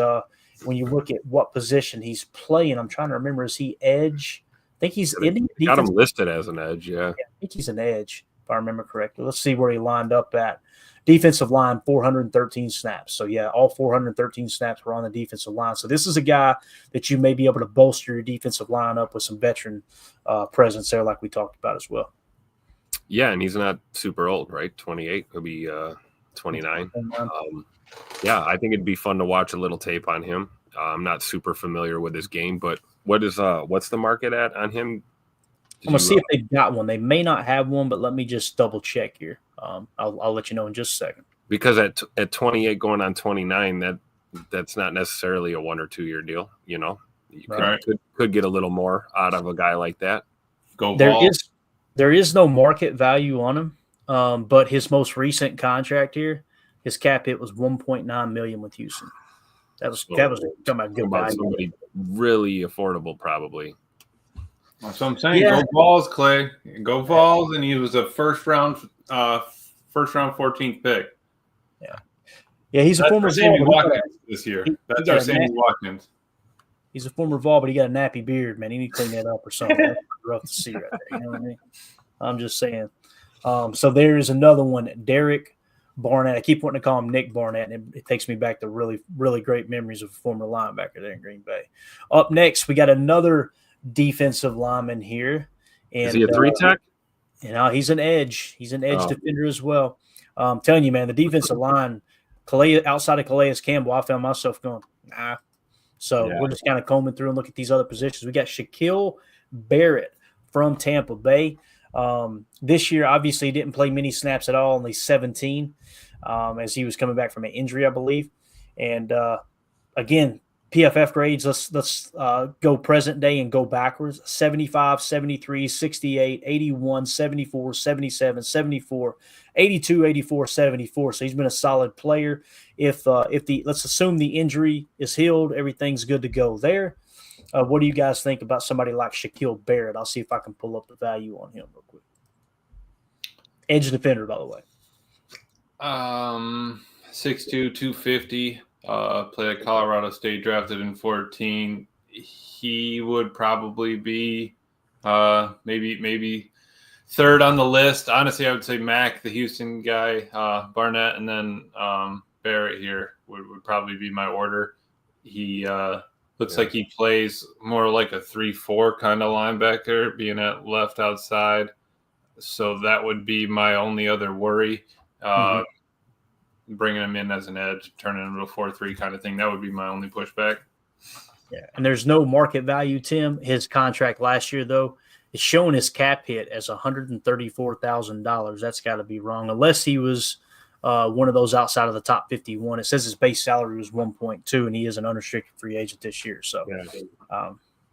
when you look at what position he's playing, I'm trying to remember, is he edge? I think he's in the got him listed as an edge, yeah. I think he's an edge, if I remember correctly. Let's see where he lined up at. Defensive line, 413 snaps. So, yeah, all 413 snaps were on the defensive line. So this is a guy that you may be able to bolster your defensive line up with some veteran presence there like we talked about as well. Yeah, and he's not super old, right? 28, he'll be 29. Yeah, I think it'd be fun to watch a little tape on him. I'm not super familiar with his game, but what's the market at on him? I'm going to see if they've got one. They may not have one, but let me just double check here. I'll let you know in just a second. Because at 28 going on 29, that's not necessarily a 1 or 2 year deal. You could get a little more out of a guy like that. There is no market value on him, but his most recent contract here, his cap hit was $1.9 million with Houston. That was So, talking about good about value. somebody really affordable, probably. That's what I'm saying. Yeah. Go Vols, Clay. Go Vols, and he was a first round 14th pick. Yeah, he's a That's former our Sammy Vol, but Watkins this year. he That's got our a Sammy nasty- Watkins. he's a former Vol, but he got a nappy beard, man. He need to clean that up or something. That's rough to see right there. You know what I mean? I'm just saying. So there is another one, Derek Barnett. I keep wanting to call him Nick Barnett, and it takes me back to really, really great memories of a former linebacker there in Green Bay. Up next, we got another defensive lineman here. And, Is he a 3-tech? He's an edge. He's an edge Oh. defender as well. I'm telling you, man, the defensive line, outside of Calais Campbell, I found myself going, nah. So Yeah. we're just kind of combing through and look at these other positions. We got Shaquille Barrett from Tampa Bay. This year, obviously, he didn't play many snaps at all, only 17, as he was coming back from an injury, I believe. And again, PFF grades, let's go present day and go backwards. 75, 73, 68, 81, 74, 77, 74, 82, 84, 74. So he's been a solid player. If let's assume the injury is healed, everything's good to go there. What do you guys think about somebody like Shaquille Barrett? I'll see if I can pull up the value on him real quick. Edge defender, by the way. 6'2", 250. Played at Colorado State, drafted in 14. He would probably be maybe third on the list. Honestly, I would say Mack, the Houston guy, Barnett, and then Barrett here would probably be my order. He looks like he plays more like a 3-4 kind of linebacker, being at left outside. So that would be my only other worry. Bringing him in as an edge, turning him into a 4-3 kind of thing. That would be my only pushback. Yeah, and there's no market value, Tim. His contract last year, though, is showing his cap hit as $134,000. That's got to be wrong, unless he was one of those outside of the top 51. It says his base salary was 1.2, and he is an unrestricted free agent this year. So,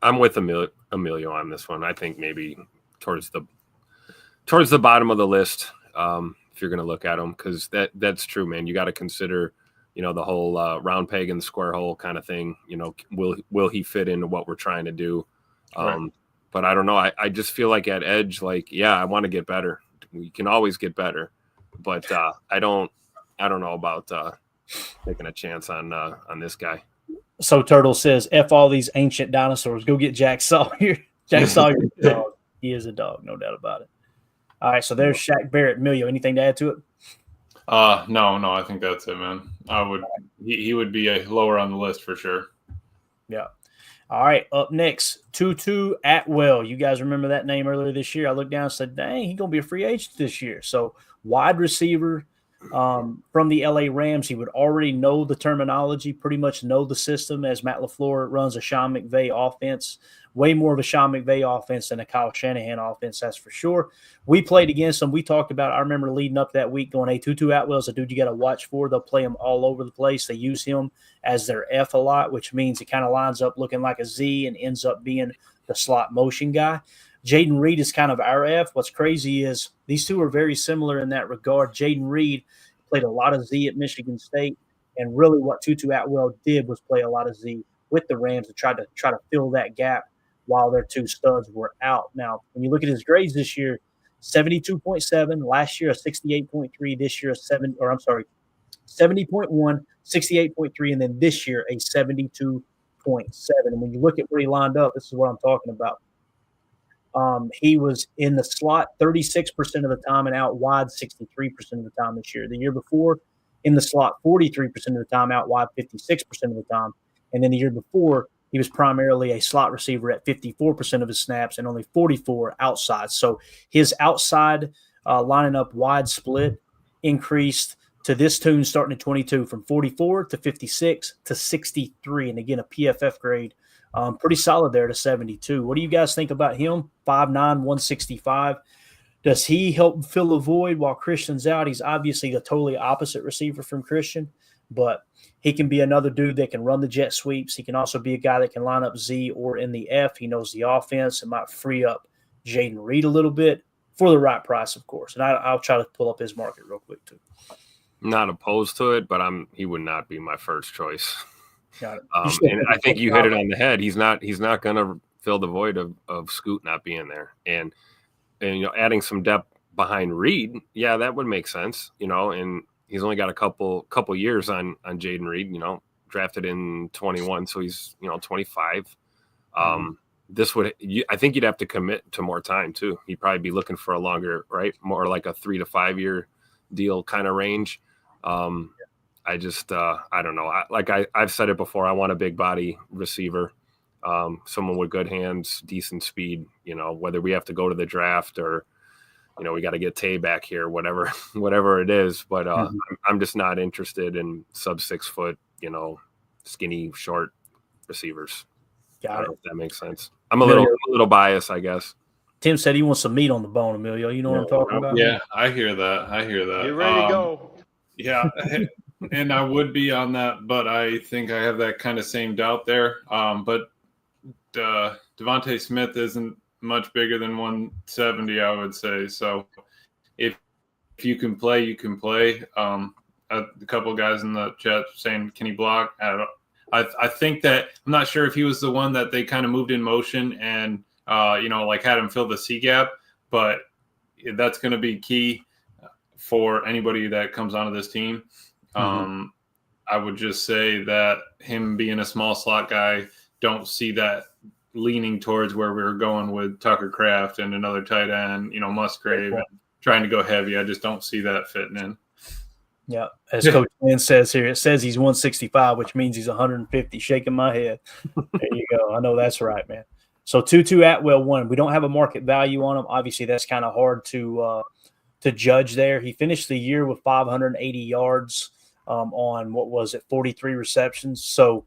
I'm with Emilio on this one. I think maybe towards the bottom of the list. If you're going to look at them, because that's true, man. You got to consider, the whole round peg and square hole kind of thing. Will he fit into what we're trying to do? Right. But I don't know. I just feel like at edge, I want to get better. We can always get better, but I don't know about taking a chance on this guy. So Turtle says, "F all these ancient dinosaurs. Go get Jack Sawyer." Jack Sawyer is a dog. He is a dog, no doubt about it. All right, so there's Shaq Barrett. Emilio, anything to add to it? No, I think that's it, man. He would be lower on the list for sure. Yeah. All right, up next, Tutu Atwell. You guys remember that name earlier this year? I looked down and said, dang, he's going to be a free agent this year. So wide receiver from the LA Rams. He would already know the terminology, pretty much know the system, as Matt LaFleur runs a Sean McVay offense. Way more of a Sean McVay offense than a Kyle Shanahan offense, that's for sure. We played against him. We talked about, I remember leading up that week going, hey, Tutu Atwell's a dude you got to watch for. They'll play him all over the place. They use him as their F a lot, which means he kind of lines up looking like a Z and ends up being the slot motion guy. Jaden Reed is kind of our F. What's crazy is these two are very similar in that regard. Jaden Reed played a lot of Z at Michigan State, and really what Tutu Atwell did was play a lot of Z with the Rams to try to fill that gap while their two studs were out. Now, when you look at his grades this year, 72.7, last year a 68.3, this year a 70.1, 68.3, and then this year a 72.7. And when you look at where he lined up, this is what I'm talking about. He was in the slot 36% of the time and out wide 63% of the time this year. The year before, in the slot 43% of the time, out wide 56% of the time. And then the year before, he was primarily a slot receiver at 54% of his snaps and only 44 outside. So his outside lining up wide split increased to this tune starting at 22 from 44 to 56 to 63. And again, a PFF grade. Pretty solid there to 72. What do you guys think about him? 5'9", 165. Does he help fill a void while Christian's out? He's obviously the totally opposite receiver from Christian, but he can be another dude that can run the jet sweeps. He can also be a guy that can line up Z or in the F. He knows the offense. It might free up Jaden Reed a little bit for the right price, of course. And I'll try to pull up his market real quick too. Not opposed to it, but he would not be my first choice. Got it. And I think you hit it on the head. He's not going to fill the void of Scoot not being there, and adding some depth behind Reed, yeah, that would make sense. And he's only got a couple years on Jaden Reed. Drafted in 21, so he's 25. I think you'd have to commit to more time too. He'd probably be looking for a longer, right? More like a 3 to 5 year deal kind of range. I just, I don't know. I've said it before. I want a big body receiver, someone with good hands, decent speed. Whether we have to go to the draft or, we got to get Tay back here, whatever it is. But I'm just not interested in sub 6 foot, skinny, short receivers. Got it. If that makes sense. I'm a little biased, I guess. Tim said he wants some meat on the bone, Emilio. You know what I'm talking about? Yeah, I hear that. Get ready to go. Yeah, and I would be on that, but I think I have that kind of same doubt there. But Devontae Smith isn't much bigger than 170, I would say. So if you can play, you can play. A couple of guys in the chat saying, can he block? I think that I'm not sure if he was the one that they kind of moved in motion and, had him fill the C gap, but that's going to be key for anybody that comes onto this team. I would just say that him being a small slot guy, don't see that leaning towards where we were going with Tucker Kraft and another tight end, Musgrave, and trying to go heavy. I just don't see that fitting in. Yeah, as Coach Lynn says here, it says he's 165, which means he's 150. Shaking my head. There you go. I know that's right, man. So 2-2 Atwell won. We don't have a market value on him. Obviously, that's kind of hard to judge there. He finished the year with 580 yards on 43 receptions. So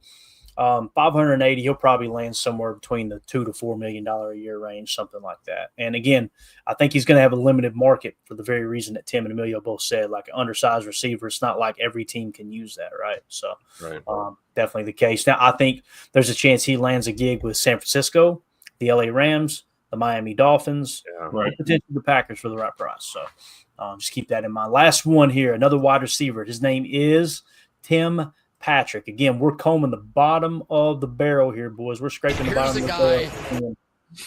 580, he'll probably land somewhere between the $2 to $4 million a year range, something like that. And again, I think he's going to have a limited market for the very reason that Tim and Emilio both said, like an undersized receiver. It's not like every team can use that, right? So definitely the case. Now, I think there's a chance he lands a gig with San Francisco, the LA Rams, the Miami Dolphins, and potentially the Packers for the right price. So just keep that in mind. Last one here, another wide receiver. His name is Tim Patrick. Again, we're combing the bottom of the barrel here, boys. We're scraping the bottom of the barrel.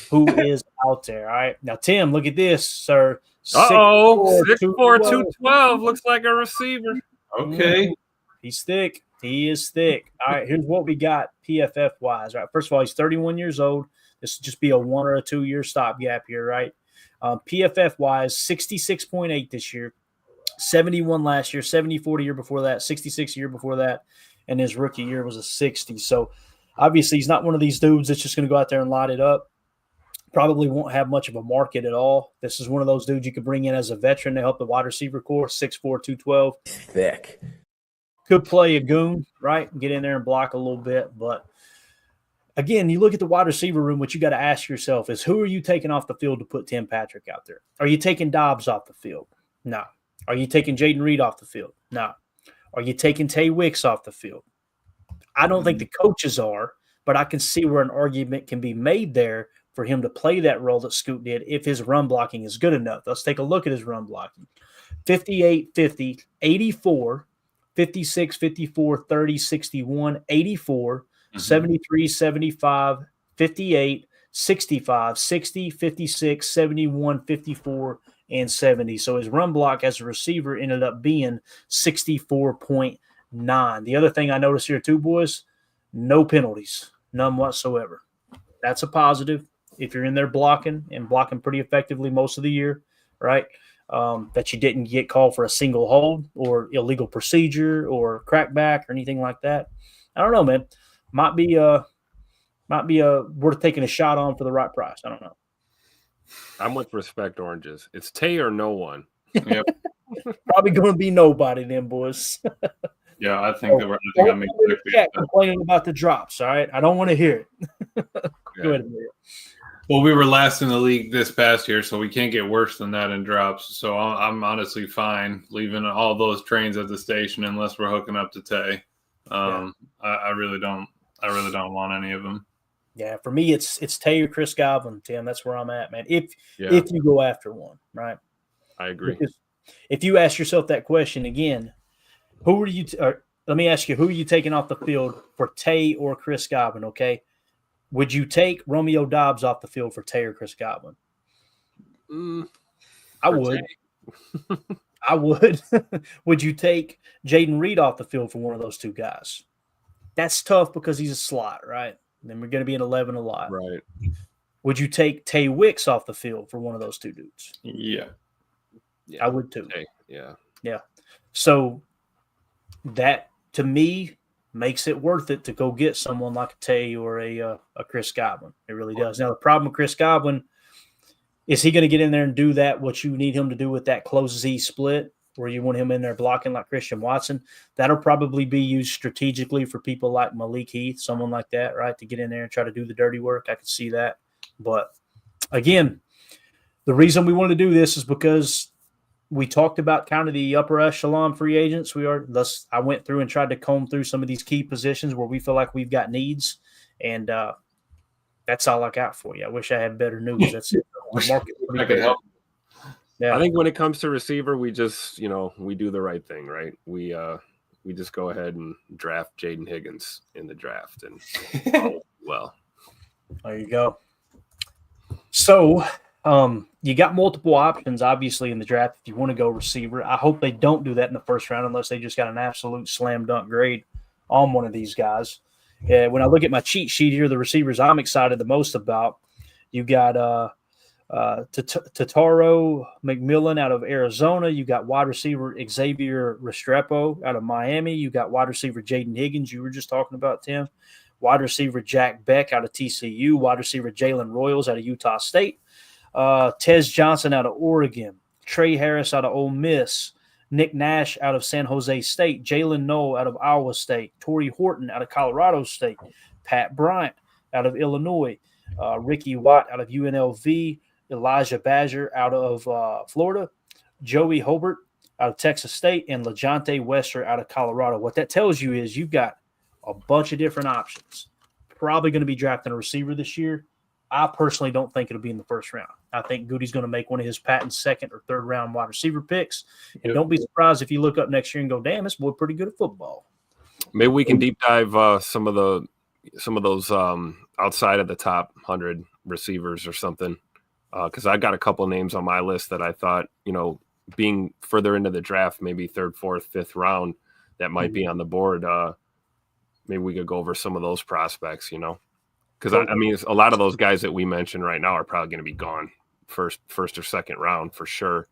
Who is out there? All right. Now, Tim, look at this, sir. 6'4", 212. Looks like a receiver. Okay. He's thick. He is thick. All right. Here's what we got PFF wise. All right. First of all, he's 31 years old. This would just be a 1 or a 2 year stopgap here, right? PFF wise, 66.8 this year. 71 last year, 74 the year before that, 66 the year before that, and his rookie year was a 60. So obviously he's not one of these dudes that's just going to go out there and light it up. Probably won't have much of a market at all. This is one of those dudes you could bring in as a veteran to help the wide receiver core, 6'4", 212. Thick. Could play a goon, right? Get in there and block a little bit. But again, you look at the wide receiver room, what you got to ask yourself is, who are you taking off the field to put Tim Patrick out there? Are you taking Dobbs off the field? No. Are you taking Jaden Reed off the field? No. Are you taking Tay Wicks off the field? I don't think the coaches are, but I can see where an argument can be made there for him to play that role that Scoot did if his run blocking is good enough. Let's take a look at his run blocking. 58, 50, 84, 56, 54, 30, 61, 84, 73, 75, 58, 65, 60, 56, 71, 54, and 70. So his run block as a receiver ended up being 64.9. The other thing I noticed here too, boys, no penalties, none whatsoever. That's a positive. If you're in there blocking and blocking pretty effectively most of the year, right, that you didn't get called for a single hold or illegal procedure or crackback or anything like that. I don't know, man. Might be worth taking a shot on for the right price. I don't know. I'm with Respect Oranges. It's Tay or no one. Yep. Probably going to be nobody then, boys. Yeah, I think I'm complaining about the drops. All right, I don't want to hear it. Go ahead, Emilio. Well, we were last in the league this past year, so we can't get worse than that in drops. So I'm honestly fine leaving all those trains at the station unless we're hooking up to Tay. I really don't want any of them. Yeah, for me, it's Tay or Chris Godwin, Tim. That's where I'm at, man. If you go after one, right? I agree. Because if you ask yourself that question again, who are you? let me ask you, who are you taking off the field for Tay or Chris Godwin? Okay, would you take Romeo Doubs off the field for Tay or Chris Godwin? I would. I would. Would you take Jaden Reed off the field for one of those two guys? That's tough because he's a slot, right? And then we're going to be in 11 a lot. Right. Would you take Tay Wicks off the field for one of those two dudes? Yeah. I would too. Hey, yeah. Yeah. So that, to me, makes it worth it to go get someone like a Tay or a Chris Godwin. It really does. Now, the problem with Chris Godwin, is he going to get in there and do that, what you need him to do with that close Z split, where you want him in there blocking like Christian Watson? That'll probably be used strategically for people like Malik Heath, someone like that, right, to get in there and try to do the dirty work. I could see that. But, again, the reason we wanted to do this is because we talked about kind of the upper echelon free agents. I went through and tried to comb through some of these key positions where we feel like we've got needs, and that's all I got for you. I wish I had better news. That's it. I could help. Yeah. I think when it comes to receiver, we just, we do the right thing, right? We just go ahead and draft Jaden Higgins in the draft, and well, there you go. So, you got multiple options, obviously, in the draft if you want to go receiver. I hope they don't do that in the first round unless they just got an absolute slam dunk grade on one of these guys. When I look at my cheat sheet here, the receivers I'm excited the most about, you got Tataro McMillan out of Arizona. You got wide receiver Xavier Restrepo out of Miami. You got wide receiver Jaden Higgins, you were just talking about, Tim. Wide receiver Jack Beck out of TCU. Wide receiver Jalen Royals out of Utah State. Tez Johnson out of Oregon. Trey Harris out of Ole Miss. Nick Nash out of San Jose State. Jalen Noel out of Iowa State. Torrey Horton out of Colorado State. Pat Bryant out of Illinois. Ricky Watt out of UNLV. Elijah Badger out of Florida. Joey Hobart out of Texas State. And LeJontay Wester out of Colorado. What that tells you is you've got a bunch of different options. Probably going to be drafting a receiver this year. I personally don't think it'll be in the first round. I think Goody's going to make one of his patent second or third round wide receiver picks. And don't be surprised if you look up next year and go, damn, this boy pretty good at football. Maybe we can deep dive some of those outside of the top 100 receivers or something. Because I got a couple names on my list that I thought, being further into the draft, maybe third, fourth, fifth round, that might be on the board. Maybe we could go over some of those prospects, because I mean, a lot of those guys that we mentioned right now are probably going to be gone first or second round for sure.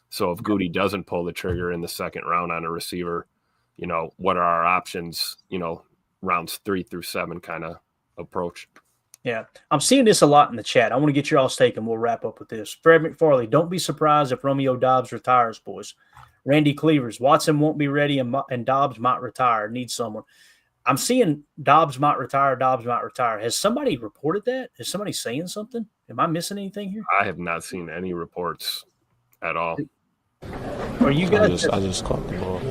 So if Goody doesn't pull the trigger in the second round on a receiver, what are our options, rounds 3 through 7 kind of approach. Yeah, I'm seeing this a lot in the chat. I want to get your all's take, and we'll wrap up with this. Fred McFarley, don't be surprised if Romeo Doubs retires, boys. Randy Cleavers, Watson won't be ready, and Doubs might retire. Needs someone. I'm seeing Doubs might retire. Has somebody reported that? Is somebody saying something? Am I missing anything here? I have not seen any reports at all. Are you guys? I just caught the ball.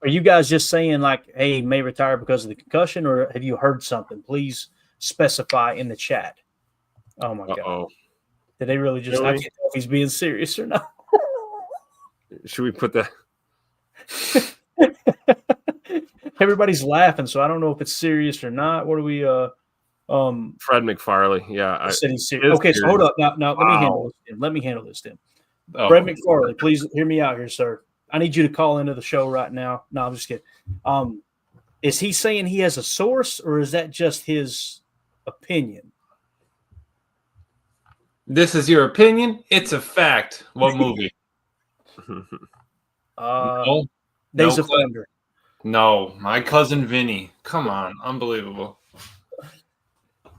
Are you guys just saying like, hey, he may retire because of the concussion, or have you heard something? Please specify in the chat. Oh my God! Did they really just? I can't tell if he's being serious or not. Should we put that? Everybody's laughing, so I don't know if it's serious or not. What do we? Fred McFarley. Yeah, I said he's serious. Okay, so hold up. Now Wow. let me handle this, Tim. Oh. Fred McFarley, please hear me out here, sir. I need you to call into the show right now. No, I'm just kidding. Is he saying he has a source, or is that just his opinion? This is your opinion. It's a fact. What movie? Days of Thunder. No, My Cousin Vinny. Come on, unbelievable.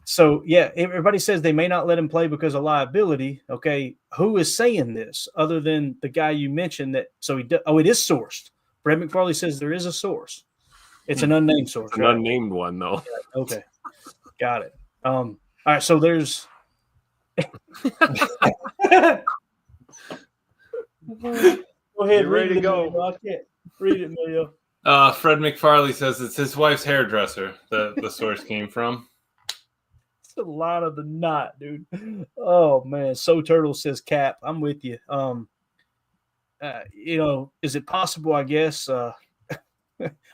So, yeah, everybody says they may not let him play because of liability. Okay, who is saying this other than the guy you mentioned that? So, it is sourced. Fred McFarley says there is a source. It's an unnamed source. It's an unnamed one, though. Yeah, okay, got it. All right, so there's – Go ahead, ready to go. I can't read it, Mario. Fred McFarley says it's his wife's hairdresser that the source came from. It's a lot of the knot, dude. Oh man, So Turtle says Cap. I'm with you. Is it possible? I guess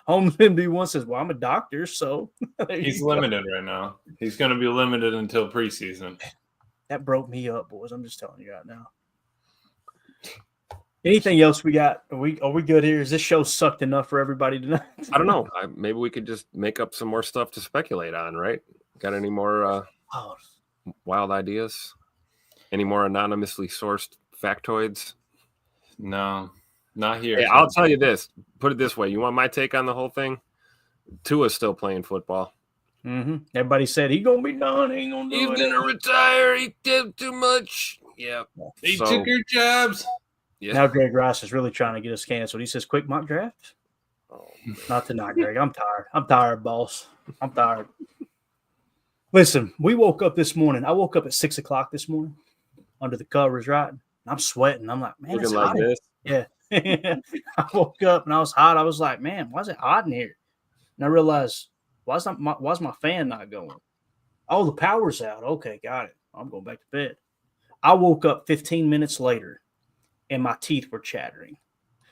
Home MD1 says, well, I'm a doctor, so He's limited right now. He's going to be limited until preseason. That broke me up, boys. I'm just telling you right now. Anything else we got? Are we good here? Is this show sucked enough for everybody tonight? I don't know. Maybe we could just make up some more stuff to speculate on, right? Got any more wild ideas? Any more anonymously sourced factoids? No, not here. Hey, I'll tell you this. Put it this way. You want my take on the whole thing? Tua's still playing football. Mm-hmm. Everybody said he's gonna be done. He ain't gonna do it. He's gonna retire. He did too much. Yeah. They took your jobs. Yeah. Now Greg Rice is really trying to get us canceled. He says, "Quick mock draft." Oh, not tonight, Greg. I'm tired. I'm tired, boss. I'm tired. Listen, we woke up this morning. I woke up at 6 o'clock this morning under the covers, right? And I'm sweating. I'm like, man, looking it's like hot. this. Yeah. I woke up and I was hot. I was like, man, why is it hot in here? And I realized, why's my fan not going? Oh, the power's out. Okay, got it. I'm going back to bed. I woke up 15 minutes later and my teeth were chattering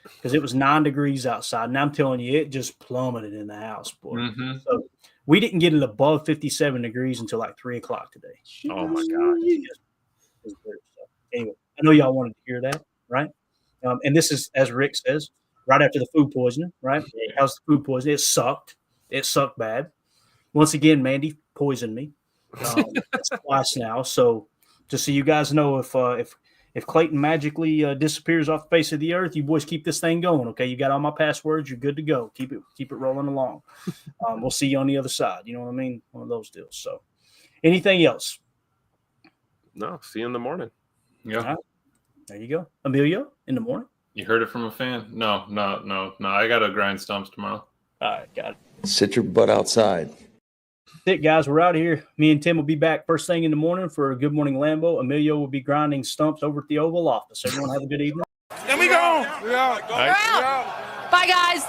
because it was 9 degrees outside. And I'm telling you, it just plummeted in the house, boy. Mm-hmm. So we didn't get it above 57 degrees until like 3 o'clock today. Oh, my God. Anyway, I know y'all wanted to hear that, right? And this is, as Rick says, right after the food poisoning, right? How's the food poisoning? It sucked. It sucked bad. Once again, Mandy poisoned me. It's twice now. So just so you guys know, if Clayton magically disappears off the face of the earth, you boys keep this thing going, okay? You got all my passwords. You're good to go. Keep it rolling along. We'll see you on the other side. You know what I mean? One of those deals. So anything else? No, see you in the morning. Yeah. Right. There you go. Emilio, in the morning. You heard it from a fan? No. I got to grind stumps tomorrow. All right, got it. Sit your butt outside. That's it, guys. We're out of here. Me and Tim will be back first thing in the morning for a Good Morning Lambo. Emilio will be grinding stumps over at the Oval Office. Everyone have a good evening. And we go. Bye, guys.